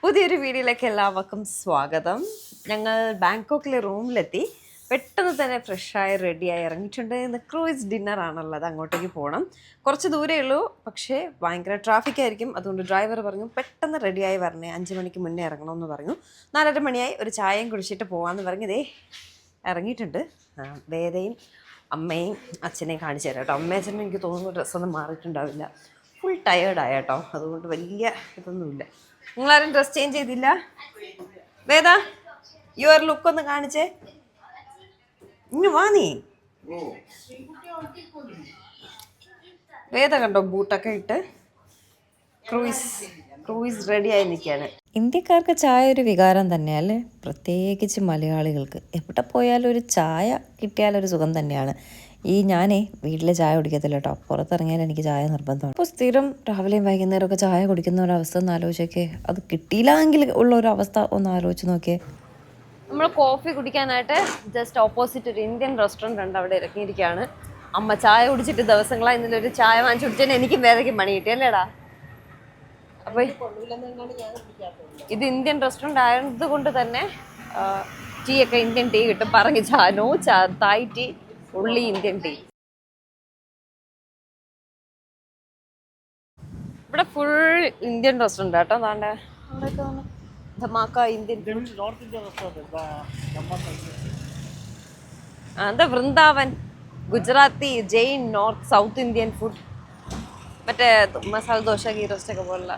പുതിയൊരു വീഡിയോയിലേക്ക് എല്ലാവർക്കും സ്വാഗതം. ഞങ്ങൾ ബാങ്കോക്കിലെ റൂമിലെത്തി. പെട്ടെന്ന് തന്നെ ഫ്രഷായി റെഡിയായി ഇറങ്ങിയിട്ടുണ്ട്. ഇന്ന് ക്രൂയിസ് ഡിന്നറാണുള്ളത്. അങ്ങോട്ടേക്ക് പോകണം. കുറച്ച് ദൂരമേ ഉള്ളൂ, പക്ഷേ ഭയങ്കര ട്രാഫിക് ആയിരിക്കും. അതുകൊണ്ട് ഡ്രൈവർ പറഞ്ഞു പെട്ടെന്ന് റെഡിയായി വരണേ, 5 മണിക്ക് മുന്നേ ഇറങ്ങണമെന്ന് പറഞ്ഞു. 4:30 മണിയായി. ഒരു ചായയും കുടിച്ചിട്ട് പോകാമെന്ന് പറഞ്ഞു ഇതേ ഇറങ്ങിയിട്ടുണ്ട്. വേദയും അമ്മയും അച്ഛനെയും കാണിച്ചു തരാം കേട്ടോ. അമ്മയും അച്ഛനും എനിക്ക് തോന്നുന്നു ഡ്രസ്സൊന്നും മാറിയിട്ടുണ്ടാവില്ല. ഫുൾ ടയേർഡായ കേട്ടോ. അതുകൊണ്ട് വലിയ ഇതൊന്നുമില്ല. നിങ്ങളാരും ഡ്രസ് ചേഞ്ച് ചെയ്തില്ല? വേദ, യുവർ ലുക്ക് ഒന്ന് കാണിച്ചേ. ഇന്ന് വാ നീ. വേദ കണ്ടോ ബൂട്ടൊക്കെ ഇട്ട് ക്രൂയിസ് റെഡിയായി നിൽക്കുകയാണ്. ഇന്ത്യക്കാർക്ക് ചായ ഒരു വികാരം തന്നെയല്ലേ, പ്രത്യേകിച്ച് മലയാളികൾക്ക്. എവിടെ പോയാലും ഒരു ചായ കിട്ടിയാലൊരു സുഖം തന്നെയാണ്. ഞാനേ വീട്ടിൽ ചായ കുടിക്കത്തില്ല കേട്ടോ. പുറത്തിറങ്ങിയാൽ എനിക്ക് ചായ നിർബന്ധമാണ്. അപ്പോൾ സ്ഥിരം രാവിലെയും വൈകുന്നേരമൊക്കെ ചായ കുടിക്കുന്ന ഒരവസ്ഥ ഒന്ന് ആലോചിച്ചൊക്കെ, അത് കിട്ടിയില്ലെങ്കിൽ ഉള്ള ഒരു അവസ്ഥ ഒന്ന് ആലോചിച്ച് നോക്കിയേ. നമ്മൾ കോഫി കുടിക്കാനായിട്ട് ജസ്റ്റ് ഓപ്പോസിറ്റ് ഒരു ഇന്ത്യൻ റെസ്റ്റോറൻറ്റ് ഉണ്ട്, അവിടെ ഇറങ്ങിയിരിക്കുകയാണ്. അമ്മ ചായ കുടിച്ചിട്ട് ദിവസങ്ങളായി ഇന്നലൊരു ചായ വാങ്ങിച്ചു കുടിച്ചാൽ എനിക്കും വേദയ്ക്കും പണി കിട്ടിയല്ലേടാ. അപ്പോൾ ഇത് ഇന്ത്യൻ റെസ്റ്റോറൻറ്റ് ആയത് കൊണ്ട് തന്നെ ടീ ഒക്കെ ഇന്ത്യൻ ടീ കിട്ടും. പറഞ്ഞു no Thai tea, only Indian tea. ഇവിടെ ഫുൾ ഇന്ത്യൻ റെസ്റ്റോറൻറ്റ് കേട്ടോ. താണ്ടെ ധമാക്ക ഇന്ത്യൻ, എന്താ Vrindavan, Gujarati, Jain, north south Indian food, മറ്റേ മസാല ദോശ, ഗീ റോസ്റ്റ് ഒക്കെ പോലുള്ള.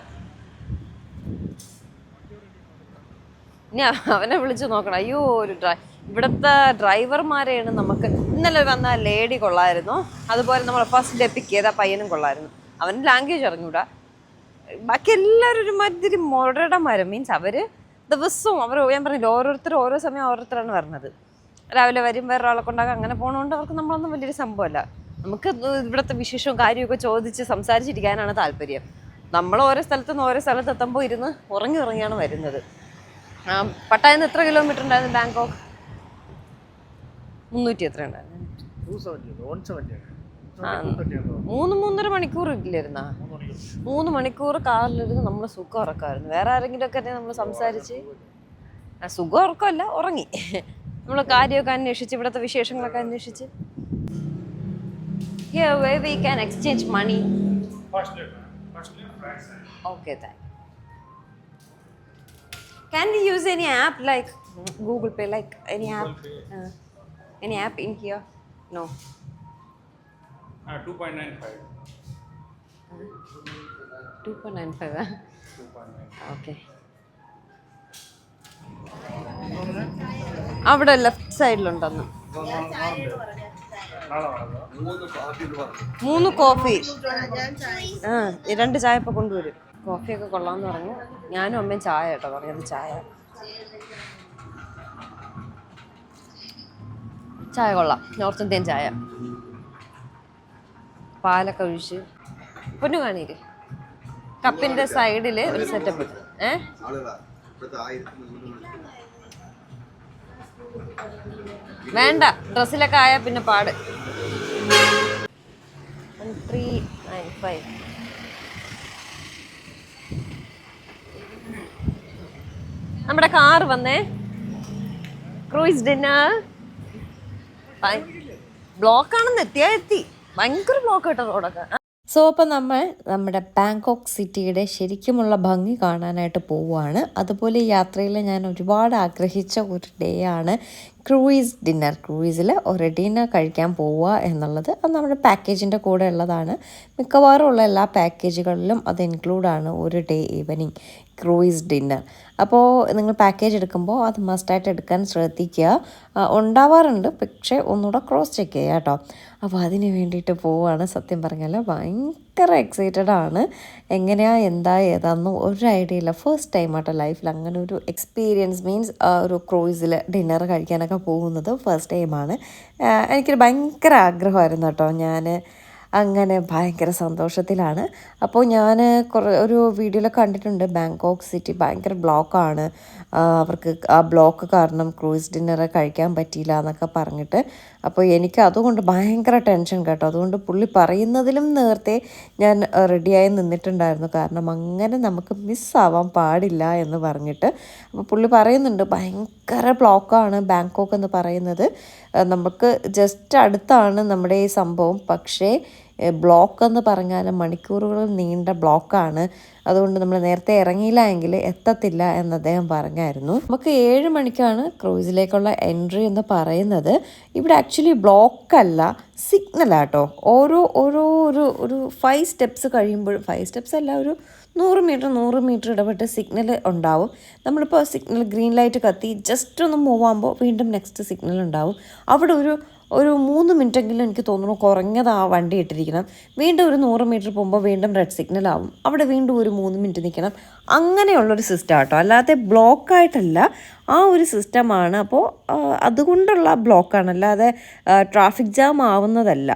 ഇനി അവനെ വിളിച്ചു നോക്കണം. അയ്യോ, ഇവിടുത്തെ ഡ്രൈവർമാരെയാണ് നമുക്ക്. ഇന്നലെ വന്ന ലേഡി കൊള്ളായിരുന്നു, അതുപോലെ നമ്മൾ ഫസ്റ്റ് ഡേ പിക്ക് ചെയ്ത പയ്യനും കൊള്ളായിരുന്നു. അവന് ലാംഗ്വേജ് അറിഞ്ഞൂടാ. ബാക്കി എല്ലാവരും ഒരുമാതിരി മോഡേഡന്മാരും. മീൻസ് അവർ ദിവസവും ഞാൻ പറഞ്ഞില്ല, ഓരോരുത്തരും ഓരോ സമയം ഓരോരുത്തരാണ് വരുന്നത്. രാവിലെ വരും, വേറൊരാളെ കൊണ്ടാകും, അങ്ങനെ പോകണോണ്ട് അവർക്ക് നമ്മളൊന്നും വലിയൊരു സംഭവമല്ല. നമുക്ക് ഇവിടുത്തെ വിശേഷവും കാര്യമൊക്കെ ചോദിച്ച് സംസാരിച്ചിരിക്കാനാണ് താല്പര്യം. നമ്മൾ ഓരോ സ്ഥലത്തുനിന്ന് ഓരോ സ്ഥലത്തെത്തുമ്പോൾ ഇരുന്ന് ഉറങ്ങിയാണ് വരുന്നത്. പട്ടായയിൽ നിന്ന് എത്ര കിലോമീറ്റർ ഉണ്ടായിരുന്നു ബാങ്കോക്ക്? 300 എത്ര ഉണ്ടായിരുന്നു? 3-3.5 മണിക്കൂർ ഇല്ലായിരുന്നാ? 3 മണിക്കൂർ കാറിലിരുന്ന് നമ്മൾ സുഖം ഉറക്കമായിരുന്നു. വേറെ ആരെങ്കിലും ഒക്കെ നമ്മൾ സംസാരിച്ച് സുഖം ഉറക്കമല്ല, ഉറങ്ങി. നമ്മൾ കാര്യമൊക്കെ അന്വേഷിച്ച്, ഇവിടുത്തെ വിശേഷങ്ങളൊക്കെ അന്വേഷിച്ച്. Here where we can exchange money. Okay, thank you. Can we use any app like Google Pay, like any app? Any app in here? No. 2.95. 2.95. Okay. അവിടെ ലെഫ്റ്റ് സൈഡിലുണ്ടെന്ന്. 3 കോഫി, 2 ചായ ഇപ്പൊ കൊണ്ടുവരും. കോഫിയൊക്കെ കൊള്ളാന്ന് പറഞ്ഞു. ഞാനും അമ്മയും ചായ കേട്ടോ പറഞ്ഞത്. ചായ കൊള്ളാം, നോർത്ത് ഇന്ത്യൻ ചായ. പാലൊക്കെ ഒഴിച്ച് പൊന്നു കാണിയില്ലേ, കപ്പിന്റെ സൈഡില് ഒരു സെറ്റപ്പ്. വേണ്ട, ഡ്രസ്സിലൊക്കെ ആയാൽ പിന്നെ പാട്. 395. നമ്മുടെ കാർ വന്നേ. ക്രൂയിസ് ഡിന്നർ ബ്ലോക്കാണെന്ന് എത്തി. ഭയങ്കര ബ്ലോക്ക് കേട്ടോ റോഡൊക്കെ. സോ അപ്പം നമ്മൾ നമ്മുടെ ബാങ്കോക്ക് സിറ്റിയുടെ ശരിക്കുമുള്ള ഭംഗി കാണാനായിട്ട് പോവുകയാണ്. അതുപോലെ യാത്രയിൽ ഞാൻ ഒരുപാട് ആഗ്രഹിച്ച ഒരു ഡേ ആണ് ക്രൂയിസ് ഡിന്നർ. ക്രൂയിസിൽ ഒരു ഡിന്നർ കഴിക്കാൻ പോവുക എന്നുള്ളത്. അത് നമ്മുടെ പാക്കേജിൻ്റെ കൂടെ ഉള്ളതാണ്. മിക്കവാറും ഉള്ള എല്ലാ പാക്കേജുകളിലും അത് ഇൻക്ലൂഡാണ് ഒരു ഡേ ഈവനിങ് ക്രൂയിസ് ഡിന്നർ. അപ്പോൾ നിങ്ങൾ പാക്കേജ് എടുക്കുമ്പോൾ അത് മസ്റ്റായിട്ട് എടുക്കാൻ ശ്രദ്ധിക്കുക. ഉണ്ടാവാറുണ്ട്, പക്ഷേ ഒന്നുകൂടെ ക്രോസ് ചെക്ക് ചെയ്യുക കേട്ടോ. അപ്പോൾ അതിന് വേണ്ടിയിട്ട് പോവുകയാണ്. സത്യം പറഞ്ഞാൽ ഭയങ്കര എക്സൈറ്റഡ് ആണ്. എങ്ങനെയാണ് ഏതാണെന്നും ഒരു ഐഡിയ ഇല്ല. ഫസ്റ്റ് ടൈം ആട്ടോ ലൈഫിൽ അങ്ങനെ ഒരു എക്സ്പീരിയൻസ്. മീൻസ് ഒരു ക്രൂയിസിൽ ഡിന്നർ കഴിക്കാനൊക്കെ പോകുന്നത് ഫസ്റ്റ് ടൈമാണ്. എനിക്കൊരു ഭയങ്കര ആഗ്രഹമായിരുന്നു കേട്ടോ. ഞാൻ അങ്ങനെ ഭയങ്കര സന്തോഷത്തിലാണ്. അപ്പോൾ ഞാൻ ഒരു വീഡിയോയിലൊക്കെ കണ്ടിട്ടുണ്ട്, ബാങ്കോക്ക് സിറ്റി ഭയങ്കര ബ്ലോക്കാണ്. അവർക്ക് ആ ബ്ലോക്ക് കാരണം ക്രൂയിസ് ഡിന്നർ കഴിക്കാൻ പറ്റിയില്ല എന്നൊക്കെ പറഞ്ഞിട്ട്. അപ്പോൾ എനിക്ക് അതുകൊണ്ട് ഭയങ്കര ടെൻഷൻ കേട്ടോ. അതുകൊണ്ട് പുള്ളി പറയുന്നതിലും നേരത്തെ ഞാൻ റെഡിയായി നിന്നിട്ടുണ്ടായിരുന്നു. കാരണം അങ്ങനെ നമുക്ക് മിസ്സാവാൻ പാടില്ല എന്ന് പറഞ്ഞിട്ട്. അപ്പോൾ പുള്ളി പറയുന്നുണ്ട് ഭയങ്കര ബ്ലോക്കാണ് ബാങ്കോക്ക് എന്ന് പറയുന്നത്. നമുക്ക് ജസ്റ്റ് അടുത്താണ് നമ്മുടെ ഈ സംഭവം. പക്ഷേ ബ്ലോക്ക് എന്ന് പറഞ്ഞാൽ മണിക്കൂറുകൾ നീണ്ട ബ്ലോക്കാണ്. അതുകൊണ്ട് നമ്മൾ നേരത്തെ ഇറങ്ങിയില്ല എങ്കിൽ എത്തത്തില്ല എന്ന് അദ്ദേഹം പറഞ്ഞായിരുന്നു. നമുക്ക് 7 മണിക്കാണ് ക്രൂസിലേക്കുള്ള എൻട്രി എന്ന് പറയുന്നത്. ഇവിടെ ആക്ച്വലി ബ്ലോക്കല്ല, സിഗ്നലാട്ടോ. ഓരോ ഓരോ ഒരു 5 സ്റ്റെപ്സ് കഴിയുമ്പോഴും 5 സ്റ്റെപ്സ് അല്ല, ഒരു 100 മീറ്റർ ഇടപെട്ട് സിഗ്നൽ ഉണ്ടാവും. നമ്മളിപ്പോൾ സിഗ്നൽ ഗ്രീൻ ലൈറ്റ് കത്തി ജസ്റ്റ് ഒന്ന് മൂവ് ആകുമ്പോൾ വീണ്ടും നെക്സ്റ്റ് സിഗ്നൽ ഉണ്ടാവും. അവിടെ ഒരു 3 മിനിറ്റെങ്കിലും എനിക്ക് തോന്നുന്നു കുറഞ്ഞത് ആ വണ്ടി ഇട്ടിരിക്കണം. വീണ്ടും ഒരു 100 മീറ്റർ പോകുമ്പോൾ വീണ്ടും റെഡ് സിഗ്നൽ ആവും. അവിടെ വീണ്ടും ഒരു 3 മിനിറ്റ് നിൽക്കണം. അങ്ങനെയുള്ളൊരു സിസ്റ്റം ആട്ടോ, അല്ലാതെ ബ്ലോക്കായിട്ടല്ല, ആ ഒരു സിസ്റ്റമാണ്. അപ്പോൾ അതുകൊണ്ടുള്ള ബ്ലോക്കാണ്, അല്ലാതെ ട്രാഫിക് ജാം ആവുന്നതല്ല.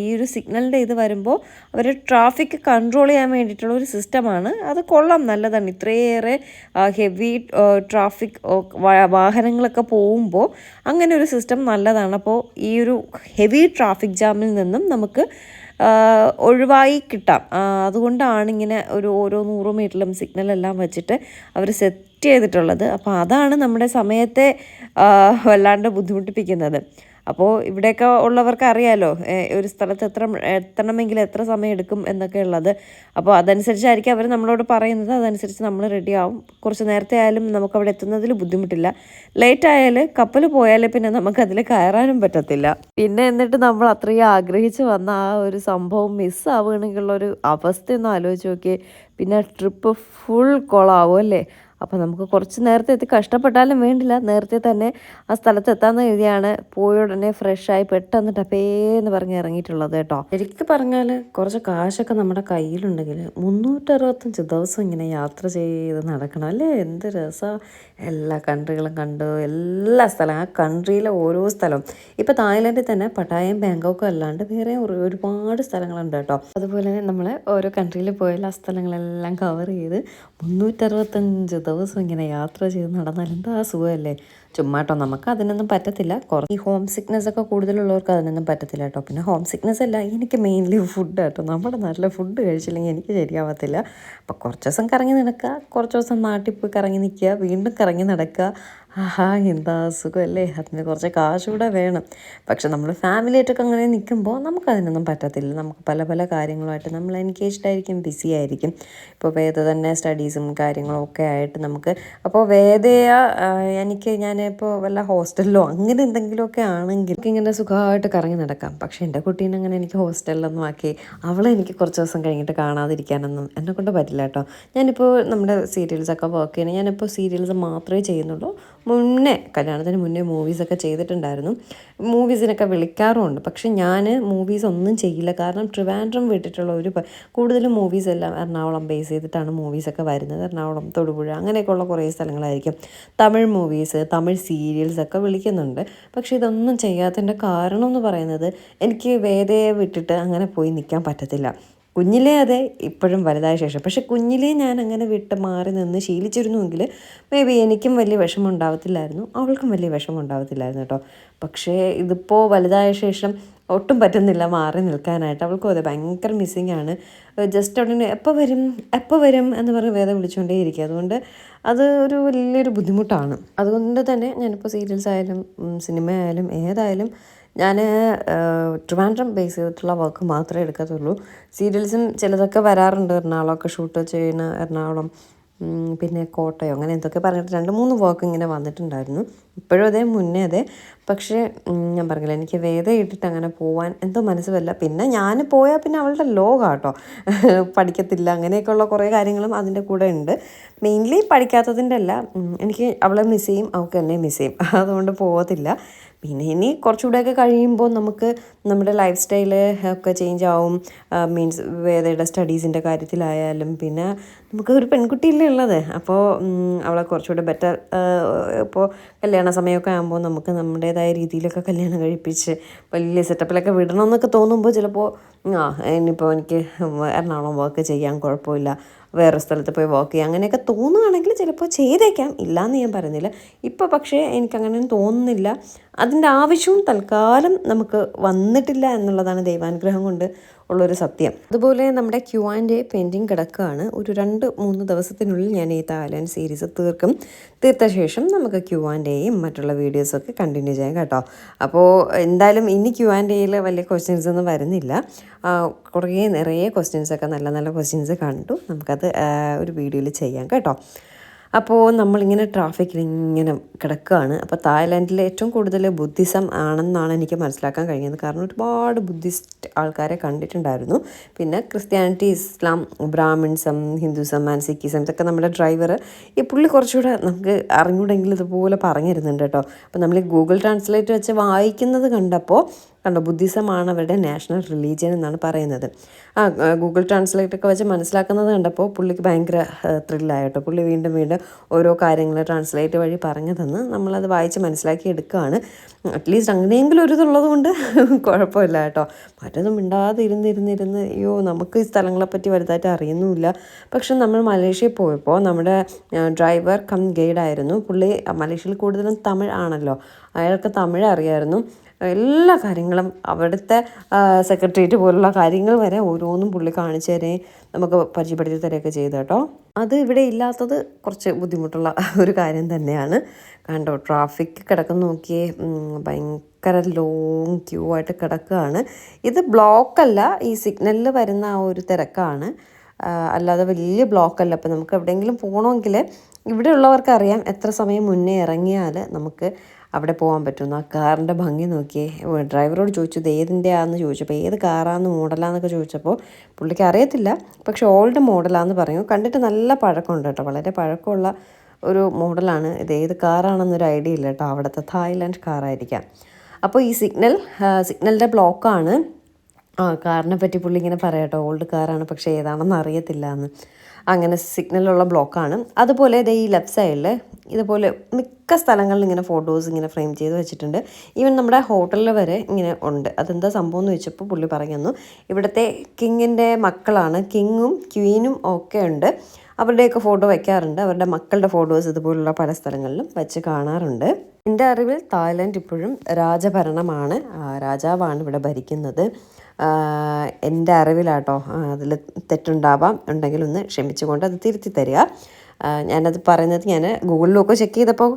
ഈ ഒരു സിഗ്നലിൻ്റെ ഇത് വരുമ്പോൾ അവർ ട്രാഫിക് കൺട്രോൾ ചെയ്യാൻ വേണ്ടിയിട്ടുള്ള ഒരു സിസ്റ്റമാണ്. അത് കൊള്ളാം, നല്ലതാണ്. ഇത്രയേറെ ഹെവി ട്രാഫിക് വാഹനങ്ങളൊക്കെ പോകുമ്പോൾ അങ്ങനെ ഒരു സിസ്റ്റം നല്ലതാണ്. അപ്പോൾ ഈ ഒരു ഹെവി ട്രാഫിക് ജാമിൽ നിന്നും നമുക്ക് ഒഴിവായി കിട്ടാം. അതുകൊണ്ടാണ് ഇങ്ങനെ ഓരോ 100 മീറ്ററിലും സിഗ്നലെല്ലാം വെച്ചിട്ട് അവർ സെറ്റ് ചെയ്തിട്ടുള്ളത്. അപ്പോൾ അതാണ് നമ്മുടെ സമയത്തെ വല്ലാണ്ട് ബുദ്ധിമുട്ടിപ്പിക്കുന്നത്. അപ്പോൾ ഇവിടെയൊക്കെ ഉള്ളവർക്ക് അറിയാമല്ലോ ഒരു സ്ഥലത്ത് എത്തണമെങ്കിൽ എത്ര സമയം എടുക്കും എന്നൊക്കെ ഉള്ളത്. അപ്പോൾ അതനുസരിച്ചായിരിക്കും അവർ നമ്മളോട് പറയുന്നത്. അതനുസരിച്ച് നമ്മൾ റെഡി ആവും. കുറച്ച് നേരത്തെ ആയാലും നമുക്കവിടെ എത്തുന്നതിൽ ബുദ്ധിമുട്ടില്ല. ലേറ്റ് ആയാൽ കപ്പൽ പോയാൽ പിന്നെ നമുക്കതിൽ കയറാനും പറ്റത്തില്ല. പിന്നെ എന്നിട്ട് നമ്മൾ അത്രയും ആഗ്രഹിച്ച് വന്ന ആ ഒരു സംഭവം മിസ്സാവുകയാണെങ്കിലുള്ളൊരു അവസ്ഥയൊന്നും ആലോചിച്ച് നോക്കിയേ. പിന്നെ ട്രിപ്പ് ഫുൾ കൊളാവും അല്ലേ. അപ്പോൾ നമുക്ക് കുറച്ച് നേരത്തെ എത്തി, കഷ്ടപ്പെട്ടാലും വേണ്ടില്ല, നേരത്തെ തന്നെ ആ സ്ഥലത്ത് എത്താമെന്ന് എഴുതിയാണ് പോയ ഉടനെ ഫ്രഷായി പെട്ടെന്ന് ടപ്പേന്ന് പറഞ്ഞ് ഇറങ്ങിയിട്ടുള്ളത് കേട്ടോ. ശരിക്കും പറഞ്ഞാൽ കുറച്ച് കാശൊക്കെ നമ്മുടെ കയ്യിലുണ്ടെങ്കിൽ 365 ദിവസം ഇങ്ങനെ യാത്ര ചെയ്ത് നടക്കണം അല്ലേ. എന്ത് രസമാണ്. എല്ലാ കൺട്രികളും കണ്ടു, എല്ലാ സ്ഥലം, ആ കൺട്രിയിലെ ഓരോ സ്ഥലവും. ഇപ്പോൾ തായ്ലൻഡിൽ തന്നെ പട്ടായയും ബാങ്കോക്കും അല്ലാണ്ട് വേറെ ഒരുപാട് സ്ഥലങ്ങളുണ്ട് കേട്ടോ. അതുപോലെ തന്നെ നമ്മൾ ഓരോ കൺട്രിയിൽ പോയാൽ ആ സ്ഥലങ്ങളെല്ലാം കവർ ചെയ്ത് 365 ദിവസം ഇങ്ങനെ യാത്ര ചെയ്ത് നടന്നാൽ എന്താ സുഖമല്ലേ. ചുമ്മാട്ടോ, നമുക്ക് അതിനൊന്നും പറ്റത്തില്ല. ഈ ഹോം സിക്നെസ് ഒക്കെ കൂടുതലുള്ളവർക്ക് അതിനൊന്നും പറ്റത്തില്ല കേട്ടോ. പിന്നെ ഹോം സിക്നെസ് അല്ല, എനിക്ക് മെയിൻലി ഫുഡ് കേട്ടോ. നമ്മുടെ നാട്ടിലെ ഫുഡ് കഴിച്ചില്ലെങ്കിൽ എനിക്ക് ശരിയാവത്തില്ല. അപ്പോൾ കുറച്ച് ദിവസം കറങ്ങി നടക്കുക, കുറച്ച് ദിവസം നാട്ടിൽ പോയി കറങ്ങി നിൽക്കുക, വീണ്ടും കറങ്ങി നടക്കുക. ആഹാ, എന്താ സുഖമല്ലേ. അതിന് കുറച്ച് കാശ് കൂടെ വേണം. പക്ഷെ നമ്മൾ ഫാമിലിയായിട്ടൊക്കെ അങ്ങനെ നിൽക്കുമ്പോൾ നമുക്കതിനൊന്നും പറ്റത്തില്ല. നമുക്ക് പല പല കാര്യങ്ങളുമായിട്ട് നമ്മൾ എൻഗേജ്ഡ് ആയിരിക്കും, ബിസി ആയിരിക്കും. ഇപ്പോൾ വേദ തന്നെ സ്റ്റഡീസും കാര്യങ്ങളും ഒക്കെ ആയിട്ട് നമുക്ക്, അപ്പോൾ ഞാനിപ്പോൾ വല്ല ഹോസ്റ്റലിലോ അങ്ങനെ എന്തെങ്കിലുമൊക്കെ ആണെങ്കിൽ ഇങ്ങനെ സുഖമായിട്ട് കറങ്ങി നടക്കാം. പക്ഷേ എൻ്റെ കുട്ടീനെ അങ്ങനെ എനിക്ക് ഹോസ്റ്റലിലൊന്നും ആക്കി അവളെ എനിക്ക് കുറച്ച് ദിവസം കഴിഞ്ഞിട്ട് കാണാതിരിക്കാനൊന്നും എന്നെക്കൊണ്ട് പറ്റില്ല കേട്ടോ. ഞാനിപ്പോൾ നമ്മുടെ സീരിയൽസൊക്കെ വർക്ക് ചെയ്യുന്നത്, ഞാനിപ്പോൾ സീരിയൽസ് മാത്രമേ ചെയ്യുന്നുള്ളൂ. മുന്നേ കല്യാണത്തിന് മുന്നേ മൂവീസൊക്കെ ചെയ്തിട്ടുണ്ടായിരുന്നു. മൂവീസിനൊക്കെ വിളിക്കാറുമുണ്ട്. പക്ഷെ ഞാൻ മൂവീസ് ഒന്നും ചെയ്യില്ല. കാരണം ട്രിവാൻഡ്രം വിട്ടിട്ടുള്ള കൂടുതലും മൂവീസ് എല്ലാം എറണാകുളം ബേസ് ചെയ്തിട്ടാണ് മൂവീസൊക്കെ വരുന്നത്. എറണാകുളം, തൊടുപുഴ അങ്ങനെയൊക്കെയുള്ള കുറേ സ്ഥലങ്ങളായിരിക്കും. തമിഴ് മൂവീസ്, തമിഴ് സീരിയൽസൊക്കെ വിളിക്കുന്നുണ്ട്. പക്ഷേ ഇതൊന്നും ചെയ്യാത്തതിൻ്റെ കാരണം എന്ന് പറയുന്നത് എനിക്ക് വേദയെ വിട്ടിട്ട് അങ്ങനെ പോയി നിൽക്കാൻ പറ്റത്തില്ല. കുഞ്ഞിലേ അതെ, ഇപ്പോഴും വലുതായ ശേഷം. പക്ഷെ കുഞ്ഞിലേ ഞാൻ അങ്ങനെ വിട്ട് മാറി നിന്ന് ശീലിച്ചിരുന്നുവെങ്കിൽ മേ ബി എനിക്കും വലിയ വിഷമം ഉണ്ടാവത്തില്ലായിരുന്നു, അവൾക്കും വലിയ വിഷമം ഉണ്ടാവത്തില്ലായിരുന്നു കേട്ടോ. പക്ഷേ ഇതിപ്പോൾ വലുതായ ശേഷം ഒട്ടും പറ്റുന്നില്ല മാറി നിൽക്കാനായിട്ട്. അവൾക്കും അതെ ഭയങ്കര മിസ്സിങ് ആണ്. ജസ്റ്റ് ഉടനെ എപ്പോൾ വരും എന്ന് പറഞ്ഞ് വേദം വിളിച്ചുകൊണ്ടേ ഇരിക്കുക. അതുകൊണ്ട് അത് ഒരു വലിയൊരു ബുദ്ധിമുട്ടാണ്. അതുകൊണ്ട് തന്നെ ഞാനിപ്പോൾ സീരിയൽസ് ആയാലും സിനിമ ആയാലും ഏതായാലും ഞാൻ ട്രിവാൻഡ്രം ബേസ് ചെയ്തിട്ടുള്ള വർക്ക് മാത്രമേ എടുക്കത്തുള്ളൂ. സീരിയൽസും ചിലതൊക്കെ വരാറുണ്ട്, എറണാകുളമൊക്കെ ഷൂട്ട് ചെയ്യുന്ന എറണാകുളം, പിന്നെ കോട്ടയം, അങ്ങനെ എന്തൊക്കെ പറഞ്ഞിട്ട് 2-3 വർക്ക് ഇങ്ങനെ വന്നിട്ടുണ്ടായിരുന്നു. ഇപ്പോഴും അതെ, മുന്നേ അതെ. പക്ഷേ ഞാൻ പറഞ്ഞില്ല, എനിക്ക് വേദ ഇട്ടിട്ട് അങ്ങനെ പോവാൻ എന്തോ മനസ്സുമല്ല. പിന്നെ ഞാൻ പോയാൽ പിന്നെ അവളുടെ ലോകാട്ടോ, പഠിക്കത്തില്ല, അങ്ങനെയൊക്കെയുള്ള കുറേ കാര്യങ്ങളും അതിൻ്റെ കൂടെ ഉണ്ട്. മെയിൻലി പഠിക്കാത്തതിൻ്റെ അല്ല, എനിക്ക് അവളെ മിസ് ചെയ്യും, അവൾക്ക് എന്നെ മിസ് ചെയ്യും. അതുകൊണ്ട് പോകത്തില്ല. പിന്നെ ഇനി കുറച്ചുകൂടെയൊക്കെ കഴിയുമ്പോൾ നമുക്ക് നമ്മുടെ ലൈഫ് സ്റ്റൈല് ഒക്കെ ചേഞ്ച് ആവും. മീൻസ് വേദയുടെ സ്റ്റഡീസിൻ്റെ കാര്യത്തിലായാലും പിന്നെ നമുക്ക് ഒരു പെൺകുട്ടിയല്ലേ ഉള്ളത്. അപ്പോൾ അവളെ കുറച്ചുകൂടെ ബെറ്റർ, ഇപ്പോൾ കല്യാണ സമയമൊക്കെ ആകുമ്പോൾ നമുക്ക് നമ്മുടേതായ രീതിയിലൊക്കെ കല്യാണം കഴിപ്പിച്ച് വലിയ സെറ്റപ്പിലൊക്കെ വിടണമെന്നൊക്കെ തോന്നുമ്പോൾ ചിലപ്പോൾ ഇനിയിപ്പോൾ എനിക്ക് എറണാകുളം വർക്ക് ചെയ്യാൻ കുഴപ്പമില്ല, വേറെ സ്ഥലത്ത് പോയി വർക്ക് ചെയ്യാം അങ്ങനെയൊക്കെ തോന്നുകയാണെങ്കിൽ ചിലപ്പോൾ ചെയ്തേക്കാം, ഇല്ലയെന്ന് ഞാൻ പറയുന്നില്ല. ഇപ്പോൾ പക്ഷേ എനിക്കങ്ങനെയൊന്നും തോന്നുന്നില്ല. അതിൻ്റെ ആവശ്യവും തൽക്കാലം നമുക്ക് വന്നിട്ടില്ല എന്നുള്ളതാണ് ദൈവാനുഗ്രഹം കൊണ്ട് ഉള്ളൊരു സത്യം. അതുപോലെ നമ്മുടെ Q&A പെൻഡിങ് കിടക്കുകയാണ്. ഒരു 2-3 ദിവസത്തിനുള്ളിൽ ഞാൻ ഈ തായ്ലാൻഡ് സീരീസ് തീർത്ത ശേഷം നമുക്ക് Q&Aയും മറ്റുള്ള വീഡിയോസൊക്കെ കണ്ടിന്യൂ ചെയ്യാം കേട്ടോ. അപ്പോൾ എന്തായാലും ഇനി Q&Aയിൽ വലിയ ക്വസ്റ്റ്യൻസ് ഒന്നും വരുന്നില്ല. നിറയെ ക്വസ്റ്റ്യൻസൊക്കെ നല്ല നല്ല ക്വസ്റ്റ്യൻസ് കണ്ടു. നമുക്കത് ഒരു വീഡിയോയിൽ ചെയ്യാം കേട്ടോ. അപ്പോൾ നമ്മളിങ്ങനെ ട്രാഫിക്കിൽ ഇങ്ങനെ കിടക്കുകയാണ്. അപ്പോൾ തായ്ലാൻഡിൽ ഏറ്റവും കൂടുതൽ ബുദ്ധിസം ആണെന്നാണ് എനിക്ക് മനസ്സിലാക്കാൻ കഴിഞ്ഞത്. കാരണം ഒരുപാട് ബുദ്ധിസ്റ്റ് ആൾക്കാരെ കണ്ടിട്ടുണ്ടായിരുന്നു. പിന്നെ ക്രിസ്ത്യാനിറ്റി, ഇസ്ലാം, ബ്രാഹ്മിൻസം, ഹിന്ദുസം ആൻഡ് സിക്കിസം ഇതൊക്കെ നമ്മുടെ ഡ്രൈവർ ഈ പുള്ളി കുറച്ചുകൂടെ നമുക്ക് അറിഞ്ഞൂടെങ്കിൽ ഇതുപോലെ പറഞ്ഞിരുന്നുണ്ട് കേട്ടോ. അപ്പോൾ നമ്മൾ ഈ ഗൂഗിൾ ട്രാൻസ്ലേറ്റ് വെച്ച് വായിക്കുന്നത് കണ്ടോ, ബുദ്ധിസമാണ് അവരുടെ നാഷണൽ റിലീജിയൻ എന്നാണ് പറയുന്നത്. ഗൂഗിൾ ട്രാൻസ്ലേറ്റൊക്കെ വെച്ച് മനസ്സിലാക്കുന്നത് കണ്ടപ്പോൾ പുള്ളിക്ക് ഭയങ്കര ത്രില്ലായിട്ടോ. പുള്ളി വീണ്ടും ഓരോ കാര്യങ്ങൾ ട്രാൻസ്ലേറ്റ് വഴി പറഞ്ഞു തന്ന് നമ്മളത് വായിച്ച് മനസ്സിലാക്കി എടുക്കുകയാണ്. അറ്റ്ലീസ്റ്റ് അങ്ങനെയെങ്കിലും ഒരു ഇതുള്ളത് കൊണ്ട് കുഴപ്പമില്ല കേട്ടോ. മറ്റൊന്നും മിണ്ടാതെ ഇരുന്ന് അയ്യോ നമുക്ക് ഈ സ്ഥലങ്ങളെപ്പറ്റി വലുതായിട്ട് അറിയുന്നുമില്ല. പക്ഷെ നമ്മൾ മലേഷ്യയിൽ പോയപ്പോൾ നമ്മുടെ ഡ്രൈവർ കം ഗൈഡായിരുന്നു. പുള്ളി മലേഷ്യയിൽ കൂടുതലും തമിഴ് ആണല്ലോ, അയാൾക്ക് തമിഴ് അറിയായിരുന്നു. എല്ലാ കാര്യങ്ങളും അവിടുത്തെ സെക്രട്ടേറിയറ്റ് പോലുള്ള കാര്യങ്ങൾ വരെ ഓരോന്നും പുള്ളി കാണിച്ചു തരുകയും നമുക്ക് പരിചയപ്പെടുത്തി തരികയൊക്കെ ചെയ്തു കേട്ടോ. അത് ഇവിടെ ഇല്ലാത്തത് കുറച്ച് ബുദ്ധിമുട്ടുള്ള ഒരു കാര്യം തന്നെയാണ്. കണ്ടോ ട്രാഫിക് കിടക്കുന്ന നോക്കിയേ, ഭയങ്കര ലോങ് ക്യൂ ആയിട്ട് കിടക്കുകയാണ്. ഇത് ബ്ലോക്കല്ല, ഈ സിഗ്നലിൽ വരുന്ന ആ ഒരു തിരക്കാണ്, അല്ലാതെ വലിയ ബ്ലോക്കല്ല. അപ്പോൾ നമുക്ക് എവിടെയെങ്കിലും പോകണമെങ്കിൽ ഇവിടെ ഉള്ളവർക്കറിയാം എത്ര സമയം മുന്നേ ഇറങ്ങിയാൽ നമുക്ക് അവിടെ പോകാൻ പറ്റുന്നു. ആ കാറിൻ്റെ ഭംഗി നോക്കിയേ. ഡ്രൈവറോട് ചോദിച്ചു ഇത് ഏതിൻ്റെയാണെന്ന് ചോദിച്ചപ്പോൾ ഏത് കാറാണെന്ന് മോഡലാന്നൊക്കെ ചോദിച്ചപ്പോൾ പുള്ളിക്ക് അറിയത്തില്ല, പക്ഷേ ഓൾഡ് മോഡലാണെന്ന് പറഞ്ഞു. കണ്ടിട്ട് നല്ല പഴക്കമുണ്ട് കേട്ടോ, വളരെ പഴക്കമുള്ള ഒരു മോഡലാണ്. ഇത് ഏത് കാറാണെന്നൊരു ഐഡിയ ഇല്ല കേട്ടോ, അവിടുത്തെ തായ്ലാൻഡ് കാറായിരിക്കാം. അപ്പോൾ ഈ സിഗ്നലിൻ്റെ ബ്ലോക്കാണ്. കാറിനെ പറ്റി പുള്ളി ഇങ്ങനെ പറയാം കേട്ടോ, ഓൾഡ് കാറാണ് പക്ഷേ ഏതാണെന്ന് അറിയത്തില്ല എന്ന്. അങ്ങനെ സിഗ്നലുള്ള ബ്ലോക്കാണ്. അതുപോലെ ഈ ലെഫ്റ്റ് സൈഡിൽ ഇതുപോലെ മിക്ക സ്ഥലങ്ങളിലും ഇങ്ങനെ ഫോട്ടോസ് ഇങ്ങനെ ഫ്രെയിം ചെയ്ത് വെച്ചിട്ടുണ്ട്. ഈവൻ നമ്മുടെ ഹോട്ടലിൽ വരെ ഇങ്ങനെ ഉണ്ട്. അതെന്താ സംഭവം എന്ന് വെച്ചപ്പോൾ പുള്ളി പറഞ്ഞു ഇവിടുത്തെ കിങ്ങിൻ്റെ മക്കളാണ്, കിങ്ങും ക്വീനും ഒക്കെ ഉണ്ട്, അവരുടെയൊക്കെ ഫോട്ടോ വയ്ക്കാറുണ്ട്. അവരുടെ മക്കളുടെ ഫോട്ടോസ് ഇതുപോലുള്ള പല സ്ഥലങ്ങളിലും വെച്ച് കാണാറുണ്ട്. എൻ്റെ അറിവിൽ തായ്ലൻഡ് ഇപ്പോഴും രാജഭരണമാണ്, രാജാവാണ് ഇവിടെ ഭരിക്കുന്നത്. എൻ്റെ അറിവിലാട്ടോ, അതിൽ തെറ്റുണ്ടാവാം, ഉണ്ടെങ്കിൽ ഒന്ന് ക്ഷമിച്ചുകൊണ്ട് അത് തിരുത്തി തരിക. ഞാനത് പറയുന്നത് ഞാൻ ഗൂഗിളിലൊക്കെ ചെക്ക് ചെയ്തപ്പോൾ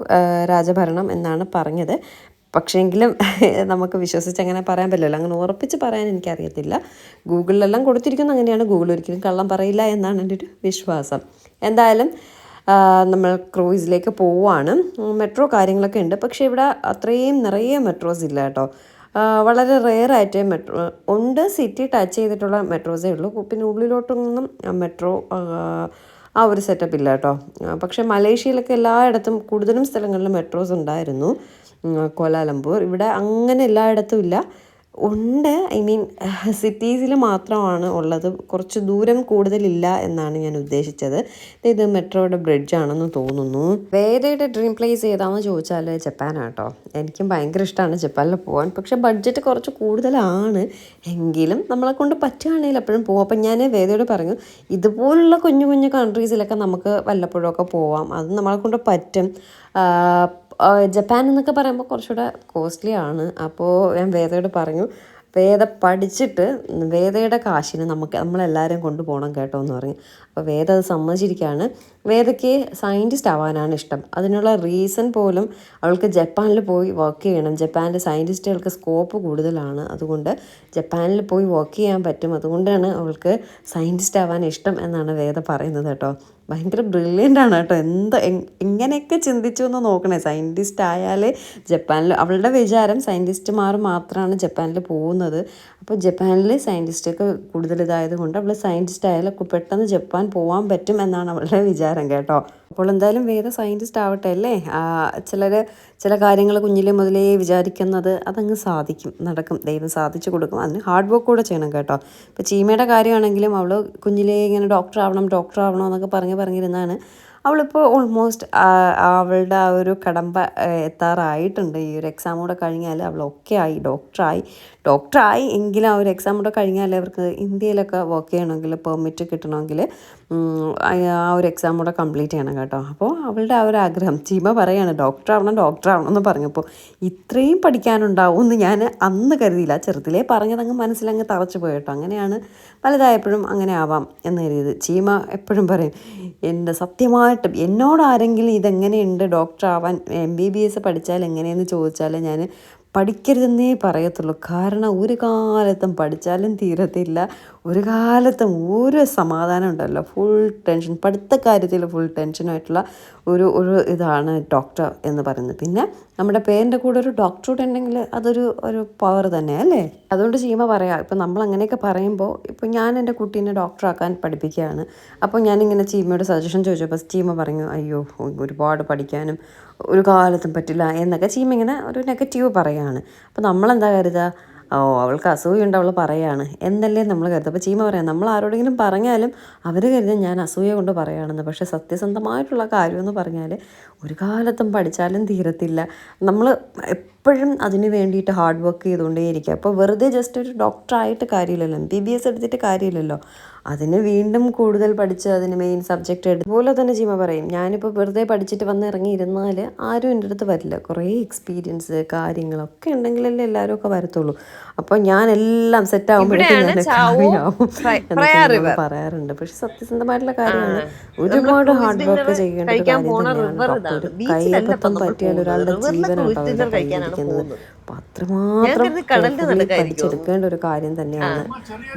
രാജഭരണം എന്നാണ് പറഞ്ഞത്. പക്ഷേങ്കിലും നമുക്ക് വിശ്വസിച്ച് അങ്ങനെ പറയാൻ പറ്റില്ലല്ലോ, അങ്ങനെ ഉറപ്പിച്ച് പറയാൻ എനിക്കറിയത്തില്ല. ഗൂഗിളിലെല്ലാം കൊടുത്തിരിക്കുന്നത് അങ്ങനെയാണ്, ഗൂഗിൾ ഒരിക്കലും കള്ളം പറയില്ല എന്നാണ് എൻ്റെ ഒരു വിശ്വാസം. എന്തായാലും നമ്മൾ ക്രൂയിസിലേക്ക് പോവുകയാണ്. മെട്രോ കാര്യങ്ങളൊക്കെ ഉണ്ട്, പക്ഷേ ഇവിടെ അത്രയും നിറയെ മെട്രോസ് ഇല്ല കേട്ടോ. വളരെ റെയറായിട്ട് മെട്രോ ഉണ്ട്, സിറ്റി ടച്ച് ചെയ്തിട്ടുള്ള മെട്രോസേ ഉള്ളൂ. പിന്നെ ഉള്ളിലോട്ടൊന്നും മെട്രോ ആ ഒരു സെറ്റപ്പ് ഇല്ല കേട്ടോ. പക്ഷേ മലേഷ്യയിലൊക്കെ എല്ലായിടത്തും കൂടുതലും സ്ഥലങ്ങളിലും മെട്രോസ് ഉണ്ടായിരുന്നു. കോലാലംപൂർ ഇവിടെ അങ്ങനെ എല്ലായിടത്തും ഇല്ല, ഉണ്ട്. ഐ മീൻ സിറ്റീസിൽ മാത്രമാണ് ഉള്ളത്, കുറച്ച് ദൂരം കൂടുതലില്ല എന്നാണ് ഞാൻ ഉദ്ദേശിച്ചത്. ഇത് മെട്രോയുടെ ബ്രിഡ്ജാണെന്ന് തോന്നുന്നു. വേദയുടെ ഡ്രീം പ്ലേസ് ഏതാണെന്ന് ചോദിച്ചാൽ ജപ്പാനാട്ടോ. എനിക്കും ഭയങ്കര ഇഷ്ടമാണ് ജപ്പാനിൽ പോകാൻ, പക്ഷേ ബഡ്ജറ്റ് കുറച്ച് കൂടുതലാണ്. എങ്കിലും നമ്മളെ കൊണ്ട് പറ്റുകയാണെങ്കിൽ എപ്പോഴും പോകാം. അപ്പം ഞാൻ വേദയോട് പറഞ്ഞു ഇതുപോലുള്ള കുഞ്ഞു കുഞ്ഞു കൺട്രീസിലൊക്കെ നമുക്ക് വല്ലപ്പോഴൊക്കെ പോവാം, അത് നമ്മളെ കൊണ്ട് പറ്റും. ജപ്പാൻ എന്നൊക്കെ പറയുമ്പോൾ കുറച്ചുകൂടെ കോസ്റ്റ്ലി ആണ്. അപ്പോൾ ഞാൻ വേദയോട് പറഞ്ഞു വേദ പഠിച്ചിട്ട് വേദയുടെ കാശിന് നമ്മളെല്ലാവരും കൊണ്ടുപോകണം കേട്ടോ എന്ന് പറഞ്ഞു. അപ്പോൾ വേദ അത് സമ്മതിച്ചിരിക്കുകയാണ്. വേദയ്ക്ക് സയൻറ്റിസ്റ്റ് ആവാനാണ് ഇഷ്ടം. അതിനുള്ള റീസൺ പോലും അവൾക്ക് ജപ്പാനിൽ പോയി വർക്ക് ചെയ്യണം. ജപ്പാനിലെ സയൻറ്റിസ്റ്റുകൾക്ക് സ്കോപ്പ് കൂടുതലാണ്, അതുകൊണ്ട് ജപ്പാനിൽ പോയി വർക്ക് ചെയ്യാൻ പറ്റും, അതുകൊണ്ടാണ് അവൾക്ക് സയൻറ്റിസ്റ്റ് ആവാൻ ഇഷ്ടം എന്നാണ് വേദ പറയുന്നത് കേട്ടോ. ഭയങ്കര ബ്രില്യൻ്റ് ആണ് കേട്ടോ. എങ്ങനെയൊക്കെ ചിന്തിച്ചു എന്ന് നോക്കണേ. സയൻറ്റിസ്റ്റ് ആയാൽ ജപ്പാനിൽ, അവളുടെ വിചാരം സയൻറ്റിസ്റ്റുമാർ മാത്രമാണ് ജപ്പാനിൽ പോകുന്നത്. അപ്പോൾ ജപ്പാനിൽ സയൻറ്റിസ്റ്റൊക്കെ കൂടുതൽ ഇതായത് കൊണ്ട് അവൾ സയൻറ്റിസ്റ്റ് ആയാൽ പെട്ടെന്ന് ജപ്പാൻ പോകാൻ പറ്റും എന്നാണ് അവളുടെ വിചാരം കേട്ടോ. അപ്പോൾ എന്തായാലും വേറെ സയൻറ്റിസ്റ്റ് ആവട്ടെ അല്ലേ. ചില കാര്യങ്ങൾ കുഞ്ഞിലെ മുതലേ വിചാരിക്കുന്നത് അതങ്ങ് സാധിക്കും, നടക്കും, ദൈവം സാധിച്ചു കൊടുക്കും. അതിന് ഹാർഡ് വർക്ക് കൂടെ ചെയ്യണം കേട്ടോ. ഇപ്പോൾ ചീമയുടെ കാര്യമാണെങ്കിലും അവൾ കുഞ്ഞിലേ ഇങ്ങനെ ഡോക്ടർ ആവണം എന്നൊക്കെ പറഞ്ഞിരുന്നാണ്. അവളിപ്പോൾ ഓൾമോസ്റ്റ് അവളുടെ ആ ഒരു കടമ്പ എത്താറായിട്ടുണ്ട്. ഈ ഒരു എക്സാം കൂടെ കഴിഞ്ഞാൽ അവൾ ഒക്കെ ആയി, ഡോക്ടറായി. ഡോക്ടറായി എങ്കിലും ആ ഒരു എക്സാം കൂടെ കഴിഞ്ഞാൽ അവർക്ക് ഇന്ത്യയിലൊക്കെ വർക്ക് ചെയ്യണമെങ്കിൽ പെർമിറ്റ് കിട്ടണമെങ്കിൽ ആ ഒരു എക്സാം കൂടെ കംപ്ലീറ്റ് ചെയ്യണം കേട്ടോ. അപ്പോൾ അവളുടെ ആ ഒരു ആഗ്രഹം ചീമ പറയാണ് ഡോക്ടറാവണം എന്ന് പറഞ്ഞപ്പോൾ ഇത്രയും പഠിക്കാനുണ്ടാവും എന്ന് ഞാൻ അന്ന് കരുതിയില്ല. ചെറുതിലേ പറഞ്ഞതങ്ങ് മനസ്സിലങ്ങ് തറച്ചു പോയി കേട്ടോ. അങ്ങനെയാണ് വലുതായപ്പോഴും അങ്ങനെ ആവാം എന്ന് കരുതിയത്. ചീമ എപ്പോഴും പറയും എൻ്റെ സത്യമായിട്ടും എന്നോട് ആരെങ്കിലും ഇതെങ്ങനെയുണ്ട് ഡോക്ടറാവാൻ MBBS പഠിച്ചാൽ എങ്ങനെയെന്ന് ചോദിച്ചാൽ ഞാൻ പഠിക്കരുതെന്നേ പറയത്തുള്ളൂ. കാരണം ഒരു കാലത്തും പഠിച്ചാലും തീരത്തില്ല, ഒരു കാലത്തും ഒരു സമാധാനം ഉണ്ടല്ലോ, ഫുൾ ടെൻഷൻ, പഠിത്ത കാര്യത്തിൽ ഫുൾ ടെൻഷനായിട്ടുള്ള ഒരു ഇതാണ് ഡോക്ടർ എന്ന് പറയുന്നത്. പിന്നെ നമ്മുടെ പേരിൻ്റെ കൂടെ ഒരു ഡോക്ടറൂടെ ഉണ്ടെങ്കിൽ അതൊരു പവർ തന്നെ അല്ലേ. അതുകൊണ്ട് ചീമ പറയാം, ഇപ്പം നമ്മൾ അങ്ങനെയൊക്കെ പറയുമ്പോൾ ഇപ്പം ഞാൻ എൻ്റെ കുട്ടീനെ ഡോക്ടറാക്കാൻ പഠിപ്പിക്കുകയാണ്. അപ്പോൾ ഞാനിങ്ങനെ ചീമയോട് സജഷൻ ചോദിച്ചപ്പോൾ ചീമ പറഞ്ഞു അയ്യോ ഒരുപാട് പഠിക്കാനും ഒരു കാലത്തും പറ്റില്ല എന്നൊക്കെ ചീമ ഇങ്ങനെ ഒരു നെഗറ്റീവ് പറയുകയാണ്. അപ്പോൾ നമ്മളെന്താ കരുതുക, അവൾക്ക് അസൂയുണ്ട് അവൾ പറയുകയാണ് എന്നല്ലേ നമ്മൾ കരുതുക. അപ്പോൾ ചീമ പറയാം നമ്മൾ ആരോടെങ്കിലും പറഞ്ഞാലും അവർ കരുതും ഞാൻ അസൂയ കൊണ്ട് പറയുകയാണെന്ന്. പക്ഷേ സത്യസന്ധമായിട്ടുള്ള കാര്യമെന്ന് പറഞ്ഞാൽ ഒരു കാലത്തും പഠിച്ചാലും തീരത്തില്ല. നമ്മൾ എപ്പോഴും അതിന് വേണ്ടിയിട്ട് ഹാർഡ് വർക്ക് ചെയ്തുകൊണ്ടേയിരിക്കുക. അപ്പോൾ വെറുതെ ജസ്റ്റ് ഒരു ഡോക്ടറായിട്ട് കാര്യമില്ലല്ലോ, MBBS എടുത്തിട്ട് കാര്യമില്ലല്ലോ, അതിന് വീണ്ടും കൂടുതൽ പഠിച്ച് അതിന് മെയിൻ സബ്ജക്റ്റ് എടുത്ത്. അതുപോലെ തന്നെ ചീമ പറയും ഞാനിപ്പോൾ വെറുതെ പഠിച്ചിട്ട് വന്ന് ഇറങ്ങിയിരുന്നാൽ ആരും എൻ്റെ അടുത്ത് വരില്ല, കുറേ എക്സ്പീരിയൻസ് കാര്യങ്ങളൊക്കെ ഉണ്ടെങ്കിലല്ലേ എല്ലാവരും ഒക്കെ വരത്തുള്ളൂ. അപ്പോൾ ഞാൻ എല്ലാം സെറ്റ് ആകുമ്പോഴേക്കും പറയാറുണ്ട്. പക്ഷെ സത്യസന്ധമായിട്ടുള്ള കാര്യമാണ്, ഒരുപാട് ഹാർഡ് വർക്ക് ചെയ്യേണ്ട ഒരു കാര്യം തന്നെയാണ് ഡോക്ടർ. കൈയബദ്ധം പറ്റിയാൽ ഒരാളുടെ ജീവനാണ് കയ്യിരിക്കുന്നത്. അപ്പം അത്രമാത്രം പഠിച്ചെടുക്കേണ്ട ഒരു കാര്യം തന്നെയാണ്